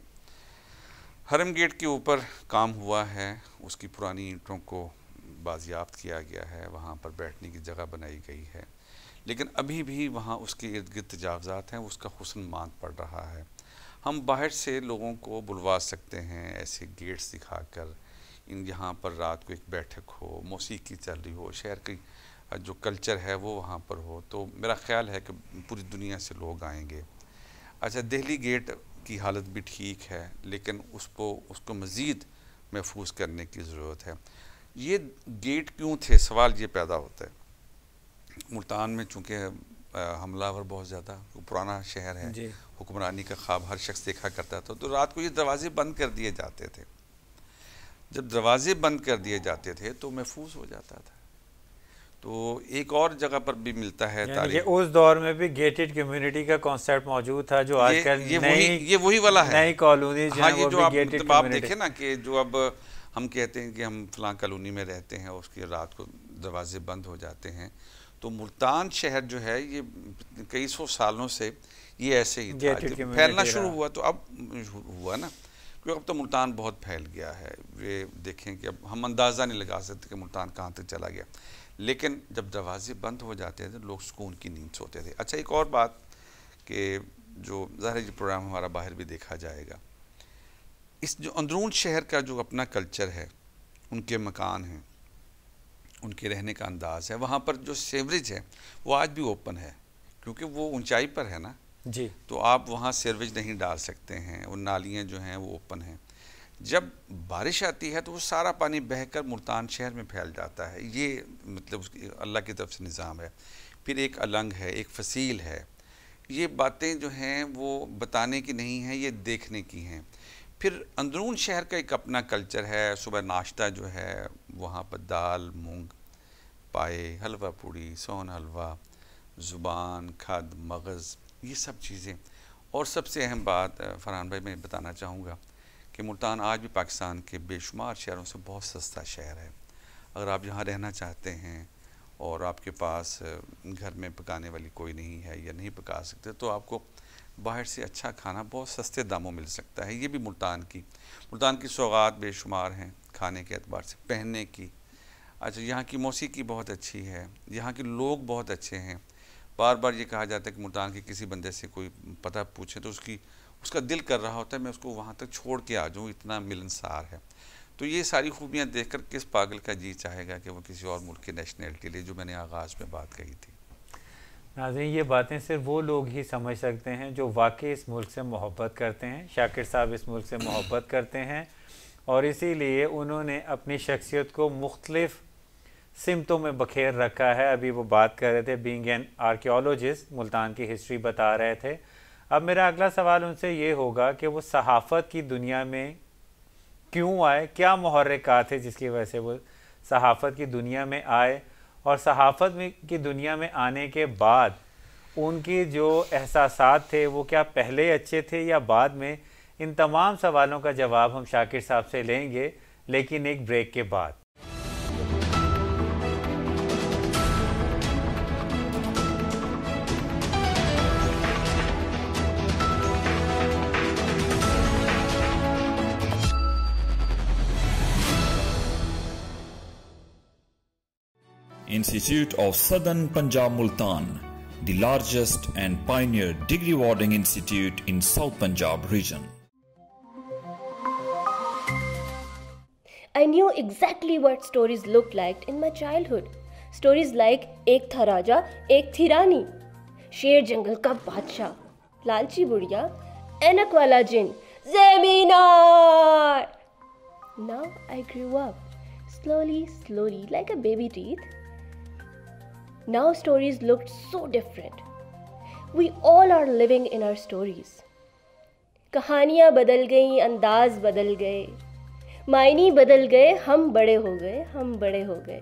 Speaker 2: हरम गेट के ऊपर काम हुआ है, उसकी पुरानी ईंटों को बाजियाफ्त किया गया है, वहाँ पर बैठने की जगह बनाई गई है, लेकिन अभी भी वहाँ उसके इर्द गिर्द तजावज़ात हैं, उसका हुस्न मांद पड़ रहा है। हम बाहर से लोगों को बुलवा सकते हैं ऐसे गेट्स दिखाकर, इन यहाँ पर रात को एक बैठक हो, मौसीकी चल रही हो, शहर की जो कल्चर है वो वहाँ पर हो, तो मेरा ख़्याल है कि पूरी दुनिया से लोग आएंगे। अच्छा, दिल्ली गेट की हालत भी ठीक है, लेकिन उसको मज़ीद महफूज करने की ज़रूरत है। ये गेट क्यों थे, सवाल ये पैदा होता है। मुल्तान में चूँकि हमलावर बहुत ज़्यादा, पुराना शहर है, हुक्मरानी का ख्वाब हर शख्स देखा करता था, तो रात को ये दरवाजे बंद कर दिए जाते थे। जब दरवाजे बंद कर दिए जाते थे तो महफूज हो जाता था। तो एक और जगह पर भी मिलता है तारीख,
Speaker 1: उस दौर में भी गेटेड कम्युनिटी का कॉन्सेप्ट मौजूद था, जो आजकल
Speaker 2: ये वही वाला है,
Speaker 1: नई कॉलोनी।
Speaker 2: हाँ, ये जो आप देखें ना कि जो अब हम कहते हैं कि हम फलां कॉलोनी में रहते हैं, उसकी रात को दरवाजे बंद हो जाते हैं। तो मुल्तान शहर जो है ये कई सौ सालों से ये ऐसे ही था, फैलना शुरू हुआ तो अब हुआ ना, क्योंकि अब तो मुल्तान बहुत फैल गया है। वे देखें कि अब हम अंदाज़ा नहीं लगा सकते कि मुल्तान कहाँ तक चला गया, लेकिन जब दरवाजे बंद हो जाते थे लोग सुकून की नींद सोते थे। अच्छा, एक और बात कि जो ज़ाहिर प्रोग्राम हमारा बाहर भी देखा जाएगा, इस जो अंदरून शहर का जो अपना कल्चर है, उनके मकान हैं, उनके रहने का अंदाज़ है, वहाँ पर जो सीवरेज है वो आज भी ओपन है, क्योंकि वो ऊंचाई पर है ना
Speaker 1: जी, तो
Speaker 2: आप वहाँ सीवरेज नहीं डाल सकते हैं, और नालियाँ जो हैं वो ओपन हैं। जब बारिश आती है तो वो सारा पानी बहकर मुल्तान शहर में फैल जाता है। ये मतलब अल्लाह की तरफ से निज़ाम है। फिर एक अलंग है, एक फसील है। ये बातें जो हैं वो बताने की नहीं हैं, ये देखने की हैं। फिर अंदरून शहर का एक अपना कल्चर है। सुबह नाश्ता जो है वहाँ पर दाल, मूंग, पाए, हलवा पूड़ी, सोन हलवा, ज़ुबान, खद, मगज़, ये सब चीज़ें। और सबसे अहम बात फरहान भाई मैं बताना चाहूँगा कि मुल्तान आज भी पाकिस्तान के बेशुमार शहरों से बहुत सस्ता शहर है। अगर आप यहाँ रहना चाहते हैं और आपके पास घर में पकाने वाली कोई नहीं है या नहीं पका सकते, तो आपको बाहर से अच्छा खाना बहुत सस्ते दामों मिल सकता है। ये भी मुल्तान की सौगात बेशुमार हैं खाने के एतबार से, पहनने की। अच्छा, यहाँ की मौसीकी बहुत अच्छी है, यहाँ के लोग बहुत अच्छे हैं। बार बार ये कहा जाता है कि मुल्तान के किसी बंदे से कोई पता पूछे तो उसका दिल कर रहा होता है मैं उसको वहाँ तक छोड़ के आ जाऊँ, इतना मिलनसार है। तो ये सारी खूबियाँ देखकर किस पागल का जी चाहेगा कि वो किसी और मुल्क की नेशनलिटी ले, जो मैंने आगाज़ में बात कही थी।
Speaker 1: नाज़रीन, ये बातें सिर्फ वो लोग ही समझ सकते हैं जो वाकई इस मुल्क से मोहब्बत करते हैं। शाकिर साहब इस मुल्क से मोहब्बत करते हैं और इसीलिए उन्होंने अपनी शख्सियत को मुख्तलिफ़ सिमतों में बखेर रखा है। अभी वो बात कर रहे थे, बीइंग एन आर्कियोलॉजिस्ट, मुल्तान की हिस्ट्री बता रहे थे। अब मेरा अगला सवाल उनसे ये होगा कि वो सहाफ़त की दुनिया में क्यों आए, क्या मुहर्रिकात थे जिसकी वजह से वो सहाफ़त की दुनिया में आए, और सहाफ़त की दुनिया में आने के बाद उनकी जो एहसासात थे वो क्या पहले अच्छे थे या बाद में। इन तमाम सवालों का जवाब हम शाकिर साहब से लेंगे, लेकिन एक ब्रेक के बाद।
Speaker 3: Institute of Southern Punjab Multan, the largest and pioneer degree awarding institute in South Punjab region.
Speaker 7: I knew exactly what stories looked like in my childhood. Stories like एक था राजा, एक थी रानी, शेर जंगल का बादशाह, लालची बुढ़िया, ऐनक वाला जिन, ज़मींदार. Now I grew up, slowly, like a baby teeth. Now stories looked so different. We all are living in our stories. कहानियाँ बदल गई, अंदाज बदल गए, मायने बदल गए, हम बड़े हो गए.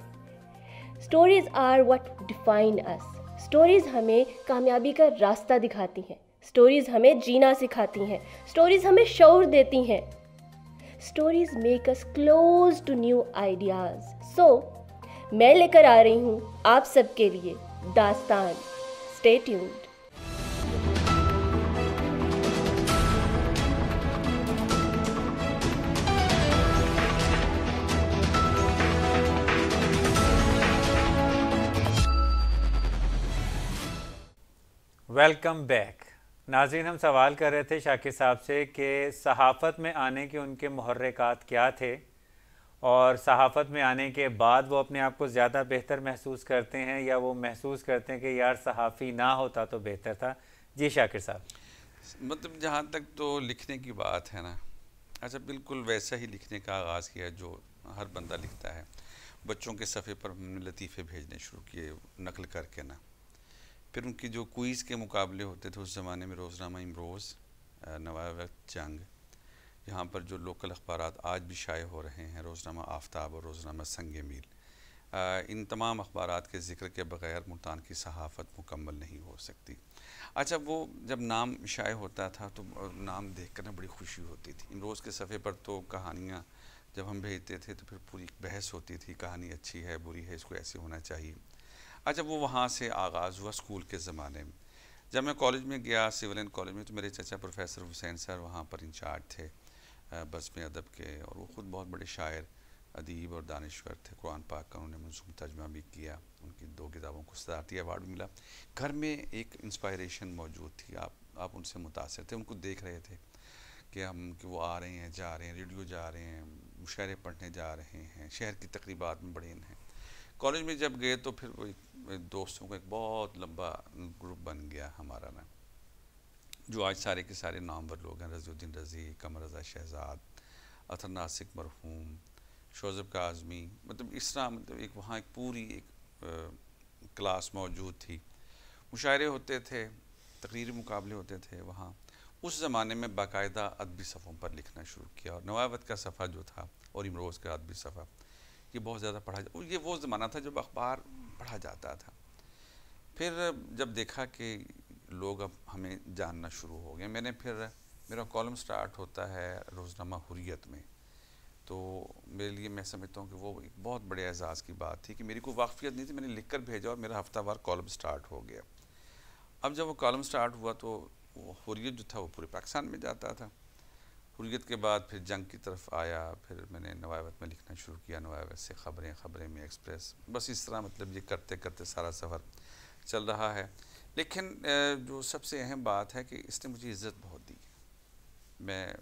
Speaker 7: Stories are what define us. Stories हमें कामयाबी का रास्ता दिखाती हैं. स्टोरीज हमें जीना सिखाती हैं, स्टोरीज हमें शऊर देती हैं, stories make us close to new ideas. So मैं लेकर आ रही हूँ आप सबके लिए दास्तान। Stay tuned.
Speaker 1: Welcome back. नाज़रीन, हम सवाल कर रहे थे शाकिर साहब से कि सहाफ़त में आने के उनके मुहर्रिकात क्या थे और सहाफ़त में आने के बाद वो अपने आप को ज़्यादा बेहतर महसूस करते हैं या वो महसूस करते हैं कि यार सहाफ़ी ना होता तो बेहतर था। जी शाकिर साहब।
Speaker 2: मतलब जहाँ तक तो लिखने की बात है ना, अच्छा बिल्कुल वैसा ही लिखने का आगाज़ किया जो हर बंदा लिखता है। बच्चों के सफ़े पर हमने लतीफ़े भेजने शुरू किए नकल करके ना। फिर उनकी जो क्विज़ के मुकाबले होते थे उस ज़माने में, रोज़नामा इमरोज़, नवाए वक्त जंग, यहाँ पर जो लोकल अखबारात आज भी शाये हो रहे हैं, रोज़नामा आफ्ताब और रोज़नामा संगे मील, इन तमाम अखबारात के ज़िक्र के बग़ैर मुल्तान की सहाफ़त मुकम्मल नहीं हो सकती। अच्छा, वो जब नाम शाये होता था तो नाम देख कर ना बड़ी खुशी होती थी। इमरोज़ के सफ़े पर तो कहानियाँ जब हम भेजते थे तो फिर पूरी बहस होती थी, कहानी अच्छी है बुरी है, इसको ऐसे होना चाहिए। अच्छा, वो वहाँ से आगाज़ हुआ स्कूल के ज़माने में। जब मैं कॉलेज में गया, सिविल एंड कॉलेज में, तो मेरे चाचा प्रोफेसर हुसैन सर वहाँ पर इंचार्ज थे बस में अदब के, और वो ख़ुद बहुत बड़े शायर, अदीब और दानिश्वर थे। कुरान पाक का उन्होंने मंजूम तर्जुमा भी किया, उनकी 2 किताबों को सदारती अवार्ड मिला। घर में एक इंस्पायरेशन मौजूद थी, आप उनसे मुतासिर थे, उनको देख रहे थे कि वो आ रहे हैं, जा रहे हैं, रेडियो जा रहे हैं, मुशायरे पढ़ने जा रहे हैं, शहर की तकरीबात में बड़े इन हैं। कॉलेज में जब गए तो फिर वो दोस्तों का एक बहुत लंबा ग्रुप बन गया हमारा ना, जो आज सारे के सारे नामवर लोग हैं। रज़ीउद्दीन रज़ी, कमर रज़ा शहज़ाद, अतर नासिक मरहूम, शोज़ब काज़मी, मतलब इस तरह, मतलब एक वहाँ एक पूरी एक क्लास मौजूद थी। मुशायरे होते थे, तकरीरी मुकाबले होते थे वहाँ। उस ज़माने में बाकायदा अदबी सफ़ों पर लिखना शुरू किया, और नवाए वक्त का सफ़ा जो था और इमरोज़ का अदबी सफ़ा, ये बहुत ज़्यादा ये वो ज़माना था जब अखबार पढ़ा जाता था। फिर जब देखा कि लोग अब हमें जानना शुरू हो गए, मेरा कॉलम स्टार्ट होता है रोज़नामा हुर्रियत में, तो मेरे लिए मैं समझता हूँ कि वो एक बहुत बड़े एजाज़ की बात थी कि मेरी कोई वाक़फ़ियत नहीं थी, मैंने लिख कर भेजा और मेरा हफ्तावार कॉलम स्टार्ट हो गया। अब जब वो कॉलम स्टार्ट हुआ तो हुर्रियत जो था वो पूरे पाकिस्तान में जाता था। हुर्रियत के बाद फिर जंग की तरफ आया, फिर मैंने नवाए वक्त में लिखना शुरू किया, नवाए वक्त से ख़बरें में एक्सप्रेस, बस इस तरह मतलब ये करते करते सारा सफ़र चल रहा है। लेकिन जो सबसे अहम बात है कि इसने मुझे इज़्ज़त बहुत दी। मैं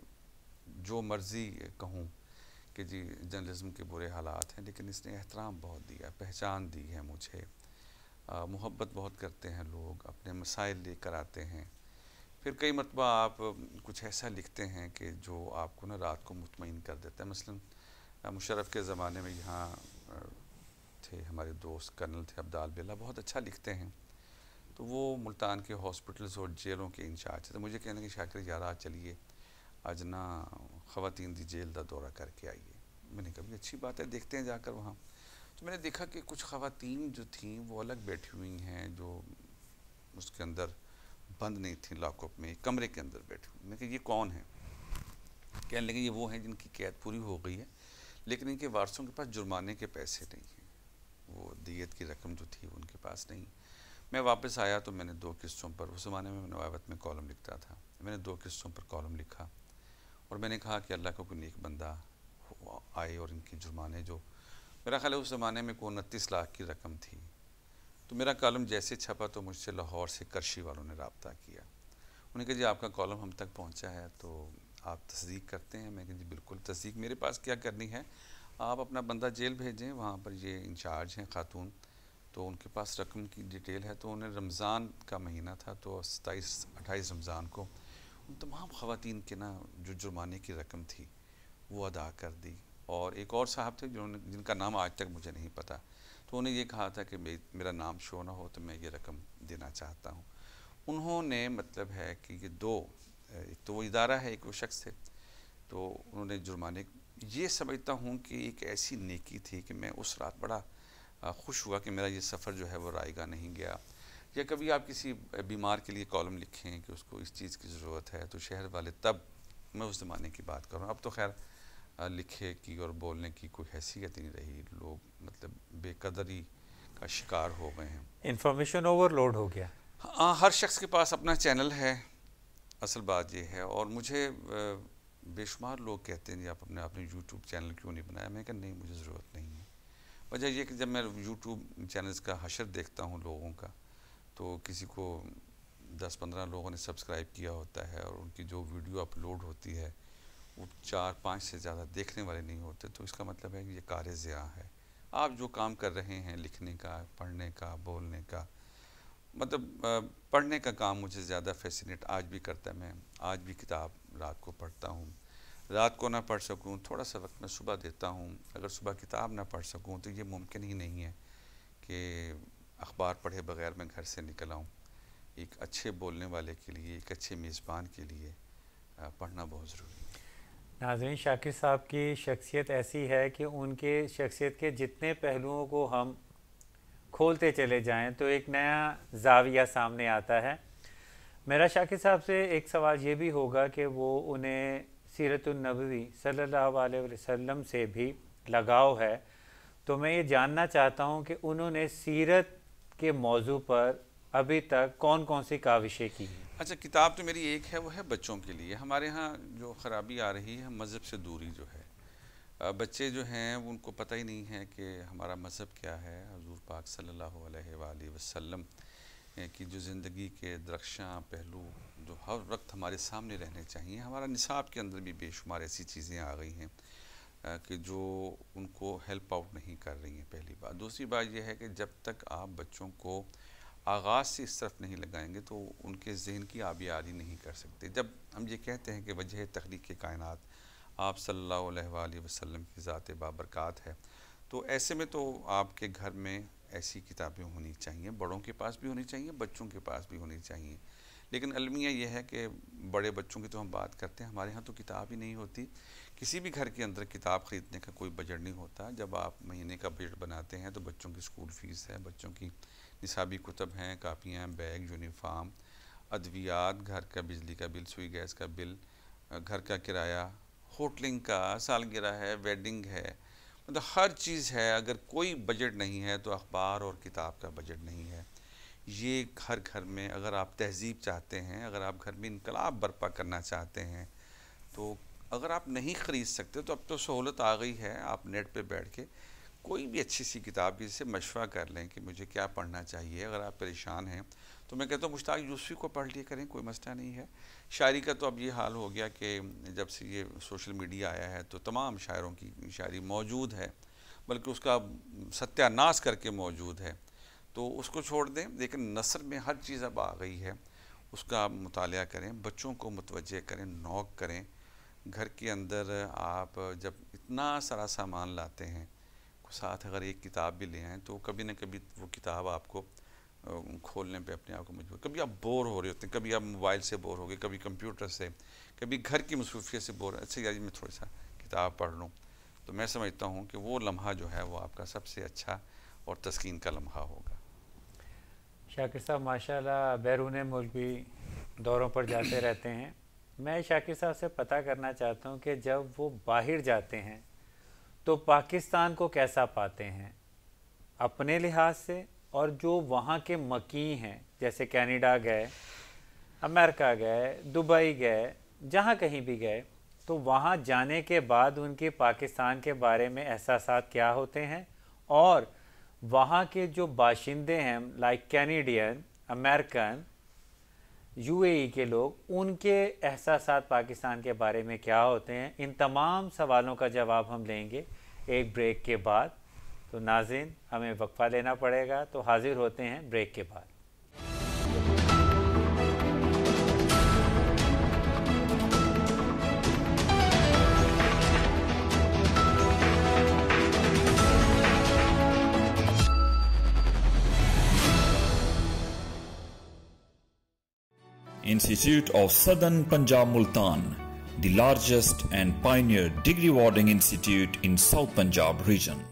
Speaker 2: जो मर्ज़ी कहूँ कि जी जर्नलिज़्म के बुरे हालात हैं, लेकिन इसने एहतराम बहुत दिया, पहचान दी है मुझे, मोहब्बत बहुत करते हैं लोग, अपने मसाइल लेकर आते हैं। फिर कई मरतबा आप कुछ ऐसा लिखते हैं कि जो आपको ना रात को मुतमईन कर देता है। मसलन मुशर्रफ के ज़माने में यहाँ थे हमारे दोस्त, कर्नल थे अब्दाल बेला, बहुत अच्छा लिखते हैं, तो वो मुल्तान के हॉस्पिटल्स और जेलों के इंचार्ज थे। मुझे कहने कि शाकिर यार आज चलिए, आज ना ख़वातीन दी जेल का दौरा करके आइए। मैंने कहा अच्छी बात है, देखते हैं जाकर वहाँ। तो मैंने देखा कि कुछ ख़वातीन जो थीं वो अलग बैठी हुई हैं, जो उसके अंदर बंद नहीं थी, लॉकअप में, कमरे के अंदर बैठी हुई। मैंने कहा ये कौन है? कहने लगे ये वो हैं जिनकी कैद पूरी हो गई है, लेकिन इनके वारसों के पास जुर्माने के पैसे नहीं हैं, वो दियत की रकम जो थी उनके पास नहीं। मैं वापस आया तो मैंने 2 किस्तों पर, उस ज़माने में नवाए वक्त में कॉलम लिखता था, मैंने 2 किस्तों पर कॉलम लिखा और मैंने कहा कि अल्लाह का कोई नेक बंदा आए और इनकी जुर्माने, जो मेरा ख्याल है उस ज़माने में कोई 29 लाख की रकम थी। तो मेरा कॉलम जैसे छपा तो मुझसे लाहौर से करशी वालों ने रब्ता किया। उन्होंने कहा जी आपका कॉलम हम तक पहुंचा है, तो आप तस्दीक करते हैं? मैं कहा जी बिल्कुल तस्दीक मेरे पास क्या करनी है, आप अपना बंदा जेल भेजें, वहाँ पर ये इंचार्ज हैं खातून, तो उनके पास रकम की डिटेल है। तो उन्हें रमज़ान का महीना था, तो 27-28 रमज़ान को उन तमाम ख़वातीन के ना जो जुर्माने की रकम थी वो अदा कर दी। और एक और साहब थे जिनका नाम आज तक मुझे नहीं पता, तो उन्हें ये कहा था कि मेरा नाम शो ना हो तो मैं ये रकम देना चाहता हूँ। उन्होंने, मतलब है कि ये 2, एक तो वो इदारा है, एक वो शख्स थे, तो उन्होंने जुर्माने, ये समझता हूँ कि एक ऐसी नेकी थी कि मैं उस रात बड़ा खुश हुआ कि मेरा ये सफ़र जो है वो रायगा नहीं गया। या कभी आप किसी बीमार के लिए कॉलम लिखें कि उसको इस चीज़ की ज़रूरत है, तो शहर वाले, तब मैं उस ज़माने की बात कर रहा हूँ। अब तो खैर लिखे की और बोलने की कोई हैसियत ही नहीं रही, लोग मतलब बेकदरी का शिकार हो गए हैं,
Speaker 1: इंफॉर्मेशन ओवरलोड हो गया।
Speaker 2: हाँ, हर शख्स के पास अपना चैनल है, असल बात ये है। और मुझे बेशुमार लोग कहते हैं जी आप अपने यूट्यूब चैनल क्यों नहीं बनाया। मैं कहा नहीं, मुझे ज़रूरत नहीं है। वजह यह कि जब मैं यूट्यूब चैनल्स का हशर देखता हूँ लोगों का, तो किसी को 10-15 लोगों ने सब्सक्राइब किया होता है और उनकी जो वीडियो अपलोड होती है वो 4-5 से ज़्यादा देखने वाले नहीं होते, तो इसका मतलब है कि ये कार ज़िया है। आप जो काम कर रहे हैं, लिखने का, पढ़ने का, बोलने का, मतलब पढ़ने का काम मुझे ज़्यादा फैसिनेट आज भी करता है। मैं आज भी किताब रात को पढ़ता हूँ, रात को ना पढ़ सकूँ थोड़ा सा वक्त मैं सुबह देता हूँ। अगर सुबह किताब ना पढ़ सकूँ तो ये मुमकिन ही नहीं है कि अखबार पढ़े बगैर मैं घर से निकल आऊँ। एक अच्छे बोलने वाले के लिए, एक अच्छे मेज़बान के लिए पढ़ना बहुत ज़रूरी है।
Speaker 1: नाज़रीन, शाकिर साहब की शख्सियत ऐसी है कि उनके शख्सियत के जितने पहलुओं को हम खोलते चले जाएं तो एक नया ज़ाविया सामने आता है। मेरा शाकिर साहब से एक सवाल ये भी होगा कि वो उन्हें सीरतुन नबवी सल्लल्लाहु अलैहि वसल्लम से भी लगाव है, तो मैं ये जानना चाहता हूँ कि उन्होंने सीरत के मौजू पर अभी तक कौन कौन सी काविशें की हैं।
Speaker 2: अच्छा, किताब तो मेरी एक है, वो है बच्चों के लिए। हमारे यहाँ जो ख़राबी आ रही है मज़हब से दूरी जो है, बच्चे जो हैं उनको पता ही नहीं है कि हमारा मज़हब क्या है। हुज़ूर पाक सल्लल्लाहु अलैहि वसल्लम की जो ज़िंदगी के दरख्शां पहलू जो हर वक्त हमारे सामने रहने चाहिए। हमारा निसाब के अंदर भी बेशुमार ऐसी चीज़ें आ गई हैं कि जो उनको हेल्प आउट नहीं कर रही हैं, पहली बात। दूसरी बात यह है कि जब तक आप बच्चों को आगाज़ से इस तरफ नहीं लगाएंगे तो उनके जहन की आबियारी नहीं कर सकते। जब हम ये कहते हैं कि वजह तख्लीक़ कायनात आप सल्लल्लाहु अलैहि वसल्लम की ज़ात बाबरकात है, तो ऐसे में तो आपके घर में ऐसी किताबें होनी चाहिए, बड़ों के पास भी होनी चाहिए, बच्चों के पास भी होनी चाहिए। लेकिन अलमिया यह है कि बड़े बच्चों की तो हम बात करते हैं, हमारे यहाँ तो किताब ही नहीं होती। किसी भी घर के अंदर किताब ख़रीदने का कोई बजट नहीं होता। जब आप महीने का बजट बनाते हैं तो बच्चों की स्कूल फ़ीस है, बच्चों की निसाबी कुतब हैं, कापियाँ, बैग, यूनिफॉर्म, अद्वियात, घर का बिजली का बिल, सुई गैस का बिल, घर का किराया, होटलिंग का, सालगिरह है, वेडिंग है, मतलब हर चीज़ है। अगर कोई बजट नहीं है तो अखबार और किताब का बजट नहीं है। ये हर घर में, अगर आप तहज़ीब चाहते हैं, अगर आप घर में इनकलाब बर्पा करना चाहते हैं, तो अगर आप नहीं ख़रीद सकते तो अब तो सहूलत आ गई है, आप नेट पे बैठ के कोई भी अच्छी सी किताब की से मशवरा कर लें कि मुझे क्या पढ़ना चाहिए। अगर आप परेशान हैं तो मैं कहता हूँ मुश्ताक यूसुफ़ी को पढ़ लिया करें, कोई मसला नहीं है। शायरी का तो अब ये हाल हो गया कि जब से ये सोशल मीडिया आया है तो तमाम शायरों की शायरी मौजूद है, बल्कि उसका सत्यानाश करके मौजूद है, तो उसको छोड़ दें। लेकिन नसर में हर चीज़ अब आ गई है, उसका मुतालिया करें, बच्चों को मुतवज्जे करें, नौक करें। घर के अंदर आप जब इतना सारा सामान लाते हैं, साथ अगर एक किताब भी ले आएँ तो कभी ना कभी वो किताब आपको खोलने पे अपने आप को मजबूर, कभी आप बोर हो रहे होते हैं, कभी आप मोबाइल से बोर हो गए, कभी कंप्यूटर से, कभी घर की मसरूफियत से बोर। अच्छा यार मैं थोड़ा सा किताब पढ़ लूँ, तो मैं समझता हूँ कि वो लम्हा जो है वो आपका सबसे अच्छा और तस्कीन का लम्हा होगा।
Speaker 1: शाकिर साहब माशाल्लाह बैरून मुल्क भी दौरों पर जाते रहते हैं। मैं शाकिर साहब से पता करना चाहता हूँ कि जब वो बाहर जाते हैं तो पाकिस्तान को कैसा पाते हैं अपने लिहाज से, और जो वहाँ के मकी हैं, जैसे कनाडा गए, अमेरिका गए, दुबई गए, जहाँ कहीं भी गए, तो वहाँ जाने के बाद उनके पाकिस्तान के बारे में एहसासात क्या होते हैं, और वहाँ के जो बाशिंदे हैं लाइक कैनेडियन, अमेरिकन, यूएई के लोग, उनके एहसासात पाकिस्तान के बारे में क्या होते हैं। इन तमाम सवालों का जवाब हम लेंगे एक ब्रेक के बाद। तो नाज़रीन, हमें वक्फा लेना पड़ेगा, तो हाजिर होते हैं ब्रेक के बाद।
Speaker 3: Institute of Southern Punjab Multan, the largest and pioneer degree awarding institute in South Punjab region.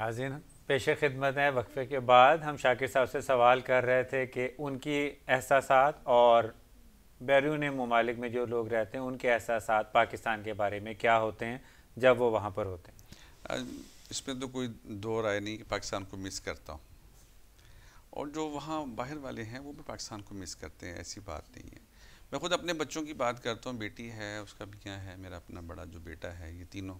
Speaker 1: नाज़रीन, पेश खिदमत है। वक्फे के बाद हम शाकिर साहब से सवाल कर रहे थे कि उनकी एहसासात और बैरून ममालिक में जो लोग रहते हैं उनके एहसासात पाकिस्तान के बारे में क्या होते हैं जब वो वहाँ पर होते हैं।
Speaker 2: इसमें तो कोई दो राय नहीं कि पाकिस्तान को मिस करता हूँ, और जो वहाँ बाहर वाले हैं वो भी पाकिस्तान को मिस करते हैं, ऐसी बात नहीं है। मैं खुद अपने बच्चों की बात करता हूँ, बेटी है, उसका मियाँ है, मेरा अपना बड़ा जो बेटा है, ये तीनों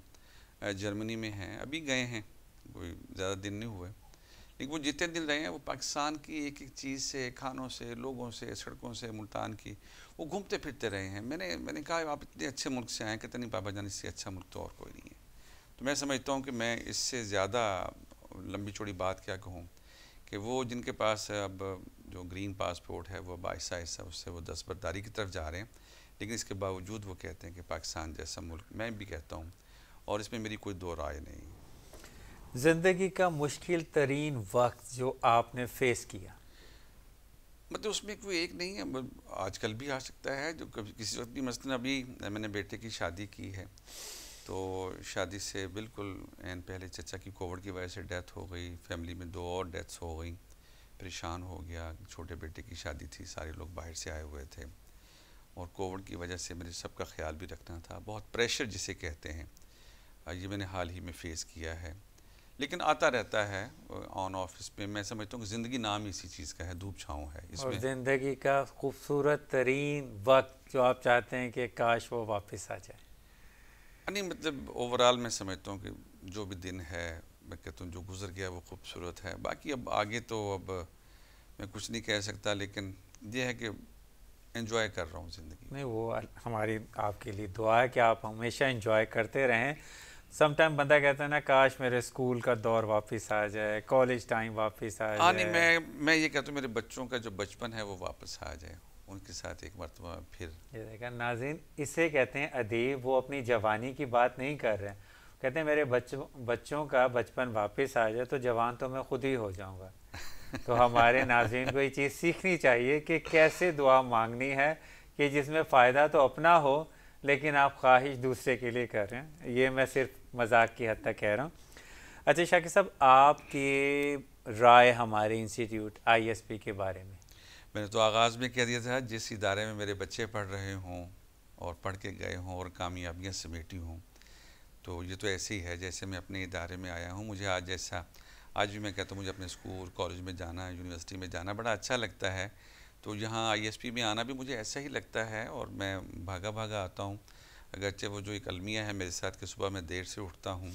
Speaker 2: जर्मनी में हैं, अभी गए हैं, कोई ज़्यादा दिन नहीं हुए, लेकिन वो जितने दिन रहे हैं वो पाकिस्तान की एक एक चीज़ से, खानों से, लोगों से, सड़कों से, मुल्तान की, वो घूमते फिरते रहे हैं। मैंने कहा आप इतने अच्छे मुल्क से आए, कहते नहीं पापा जान इससे अच्छा मुल्क तो और कोई नहीं है। तो मैं समझता हूँ कि मैं इससे ज़्यादा लंबी चौड़ी बात क्या कहूँ कि वो जिनके पास अब जो ग्रीन पासपोर्ट है वो अब आहिस्ता आहिस्ता उससे वो दस्तबरदारी की तरफ जा रहे हैं, लेकिन इसके बावजूद वो कहते हैं कि पाकिस्तान जैसा मुल्क, मैं भी कहता हूँ, और इसमें मेरी कोई दो राय नहीं।
Speaker 1: ज़िंदगी का मुश्किल तरीन वक्त जो आपने फेस किया,
Speaker 2: मतलब उसमें कोई एक नहीं है, आजकल भी आ सकता है, जो कभी किसी वक्त भी, मसलन अभी मैंने बेटे की शादी की है, तो शादी से बिल्कुल एन पहले चचा की कोविड की वजह से डेथ हो गई, फैमिली में 2 और डेथ्स हो गई, परेशान हो गया। छोटे बेटे की शादी थी, सारे लोग बाहर से आए हुए थे, और कोविड की वजह से मुझे सबका ख्याल भी रखना था, बहुत प्रेशर जिसे कहते हैं, ये मैंने हाल ही में फ़ेस किया है, लेकिन आता रहता है ऑन ऑफिस में। मैं समझता हूँ कि ज़िंदगी नाम ही इसी चीज़ का है, धूप छाँव है इसमें।
Speaker 1: और ज़िंदगी का खूबसूरत तरीन वक्त जो आप चाहते हैं कि काश वो वापस आ जाए।
Speaker 2: नहीं, मतलब ओवरऑल मैं समझता हूँ कि जो भी दिन है, मैं कहता हूँ जो गुजर गया वो खूबसूरत है, बाकी अब आगे तो अब मैं कुछ नहीं कह सकता, लेकिन ये है कि एंजॉय कर रहा हूँ ज़िंदगी।
Speaker 1: नहीं, वो हमारी आपके लिए दुआ है कि आप हमेशा एंजॉय करते रहें। सम टाइम बंदा कहता है ना, काश मेरे स्कूल का दौर वापस आ जाए, कॉलेज टाइम वापस आ जाए।
Speaker 2: नहीं, मैं ये कहता हूँ मेरे बच्चों का जो बचपन है वो वापस आ जाए, उनके साथ एक मरतबा फिर।
Speaker 1: ये देखा नाज़रीन, इसे कहते हैं अदीब। वो अपनी जवानी की बात नहीं कर रहे हैं, कहते हैं मेरे बच्चों का बचपन वापस आ जाए तो जवान तो मैं खुद ही हो जाऊंगा। तो हमारे नाज़रीन को ये चीज़ सीखनी चाहिए कि कैसे दुआ मांगनी है कि जिसमें फ़ायदा तो अपना हो लेकिन आप ख्वाहिश दूसरे के लिए कर रहे हैं। ये मैं सिर्फ मजाक की हद तक कह रहा हूँ। अच्छा शाकिर साहब, आपकी राय हमारे इंस्टीट्यूट ISP के बारे में?
Speaker 2: मैंने तो आगाज़ में कह दिया था, जिस इदारे में मेरे बच्चे पढ़ रहे हों और पढ़ के गए हों और कामयाबियाँ समेटी हों, तो ये तो ऐसे ही है जैसे मैं अपने इदारे में आया हूँ। मुझे आज भी मैं कहता हूँ मुझे अपने स्कूल कॉलेज में जाना, यूनिवर्सिटी में जाना बड़ा अच्छा लगता है। तो यहाँ ISP में आना भी मुझे ऐसा ही लगता है, और मैं भागा भागा आता हूँ। अगरचे वो जो एक अलमिया है मेरे साथ कि सुबह मैं देर से उठता हूँ,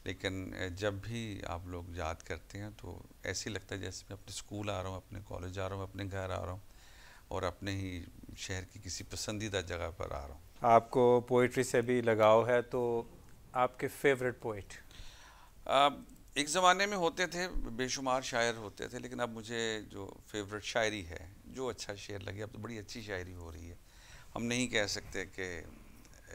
Speaker 2: लेकिन जब भी आप लोग याद करते हैं तो ऐसे ही लगता है जैसे मैं अपने स्कूल आ रहा हूँ, अपने कॉलेज आ रहा हूँ, अपने घर आ रहा हूँ, और अपने ही शहर की किसी पसंदीदा जगह पर आ रहा हूँ।
Speaker 1: आपको पोइट्री से भी लगाव है, तो आपके फेवरेट पोइट?
Speaker 2: एक ज़माने में होते थे, बेशुमार शायर होते थे, लेकिन अब मुझे जो फेवरेट शायरी है, जो अच्छा शेर लगे, अब तो बड़ी अच्छी शायरी हो रही है। हम नहीं कह सकते कि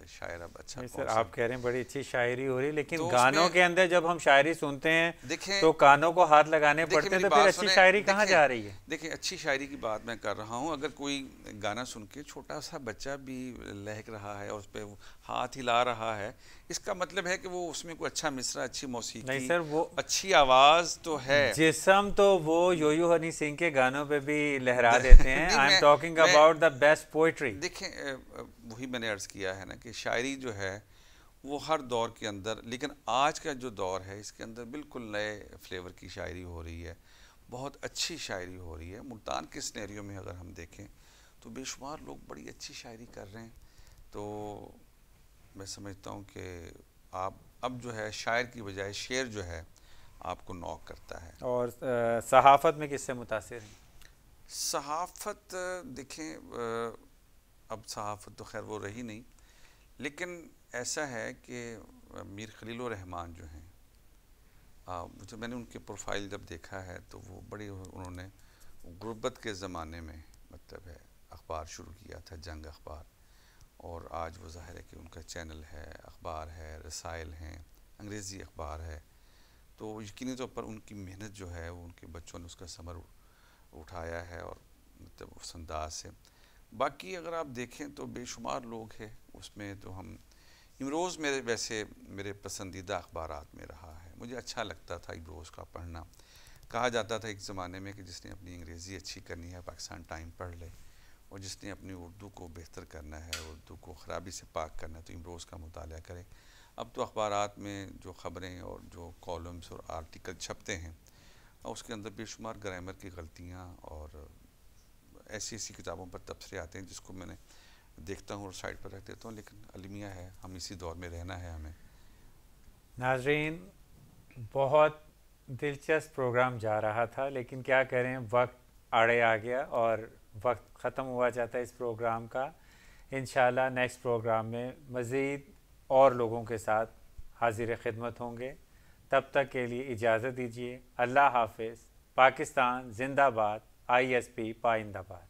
Speaker 2: शायर अब अच्छा।
Speaker 1: सर आप कह रहे हैं बड़ी अच्छी शायरी हो रही है, लेकिन
Speaker 2: तो
Speaker 1: गानों के अंदर जब हम शायरी सुनते हैं तो कानों को हाथ लगाने पड़ते हैं, तो फिर अच्छी शायरी कहाँ जा रही है?
Speaker 2: देखिए, अच्छी शायरी की बात मैं कर रहा हूँ। अगर कोई गाना सुन के छोटा सा बच्चा भी लहक रहा है और उस पर हाथ हिला रहा है, इसका मतलब है कि वो उसमें कोई अच्छा मिसरा, अच्छी मौसीकी,
Speaker 1: नहीं सर, वो
Speaker 2: अच्छी आवाज़ तो है।
Speaker 1: जिस्म तो वो योयो हनी सिंह के गानों पे भी लहरा देते हैं। I am talking about the best poetry.
Speaker 2: देखें, वही मैंने अर्ज़ किया है ना कि शायरी जो है वो हर दौर के अंदर, लेकिन आज का जो दौर है इसके अंदर बिल्कुल नए फ्लेवर की शायरी हो रही है, बहुत अच्छी शायरी हो रही है। मुल्तान के सिनेरियो में अगर हम देखें तो बेशुमार लोग बड़ी अच्छी शायरी कर रहे हैं। तो मैं समझता हूँ कि आप अब जो है शायर की बजाय शेर जो है आपको नॉक करता है।
Speaker 1: और सहाफ़त में किससे मुतासिर हैं?
Speaker 2: सहाफ़त देखें, अब सहाफ़त तो खैर वो रही नहीं, लेकिन ऐसा है कि मीर खलील रहमान जो हैं, मुझे मैंने उनके प्रोफाइल जब देखा है तो वो बड़ी, उन्होंने गुर्बत के ज़माने में मतलब है अखबार शुरू किया था, जंग अखबार, और आज वो ज़ाहिर है कि उनका चैनल है, अखबार है, रसाइल हैं, अंग्रेज़ी अखबार है। तो यकीनी तौर पर उनकी मेहनत जो है वो उनके बच्चों ने उसका समर उठाया है, और मतलब उस अंदाज से। बाकी अगर आप देखें तो बेशुमार लोग हैं उसमें। तो हम इमरोज़ मेरे पसंदीदा अखबारात में रहा है, मुझे अच्छा लगता था इब्रोज़ का पढ़ना। कहा जाता था एक ज़माने में कि जिसने अपनी अंग्रेज़ी अच्छी करनी है पाकिस्तान टाइम पढ़ ले, और जिसने अपनी उर्दू को बेहतर करना है, उर्दू को ख़राबी से पाक करना है, तो इब्रोज़ का मुताला करे। अब तो अखबारात में जो ख़बरें और जो कॉलम्स और आर्टिकल छपते हैं उसके अंदर बेशुमार ग्रामर की गलतियाँ और ऐसी ऐसी किताबों पर तबसरे आते हैं जिसको मैंने देखता हूँ और साइड पर रख देता हूँ, लेकिन अलमिया है, हम इसी दौर में रहना है हमें।
Speaker 1: नाज़रीन, बहुत दिलचस्प प्रोग्राम जा रहा था, लेकिन क्या करें, वक्त आड़े आ गया और वक्त ख़त्म हुआ जाता है इस प्रोग्राम का। इंशाल्लाह नेक्स्ट प्रोग्राम में मज़ीद और लोगों के साथ हाजिर खिदमत होंगे। तब तक के लिए इजाज़त दीजिए। अल्लाह हाफ़िज़। पाकिस्तान जिंदाबाद। ISP पाइंदाबाद।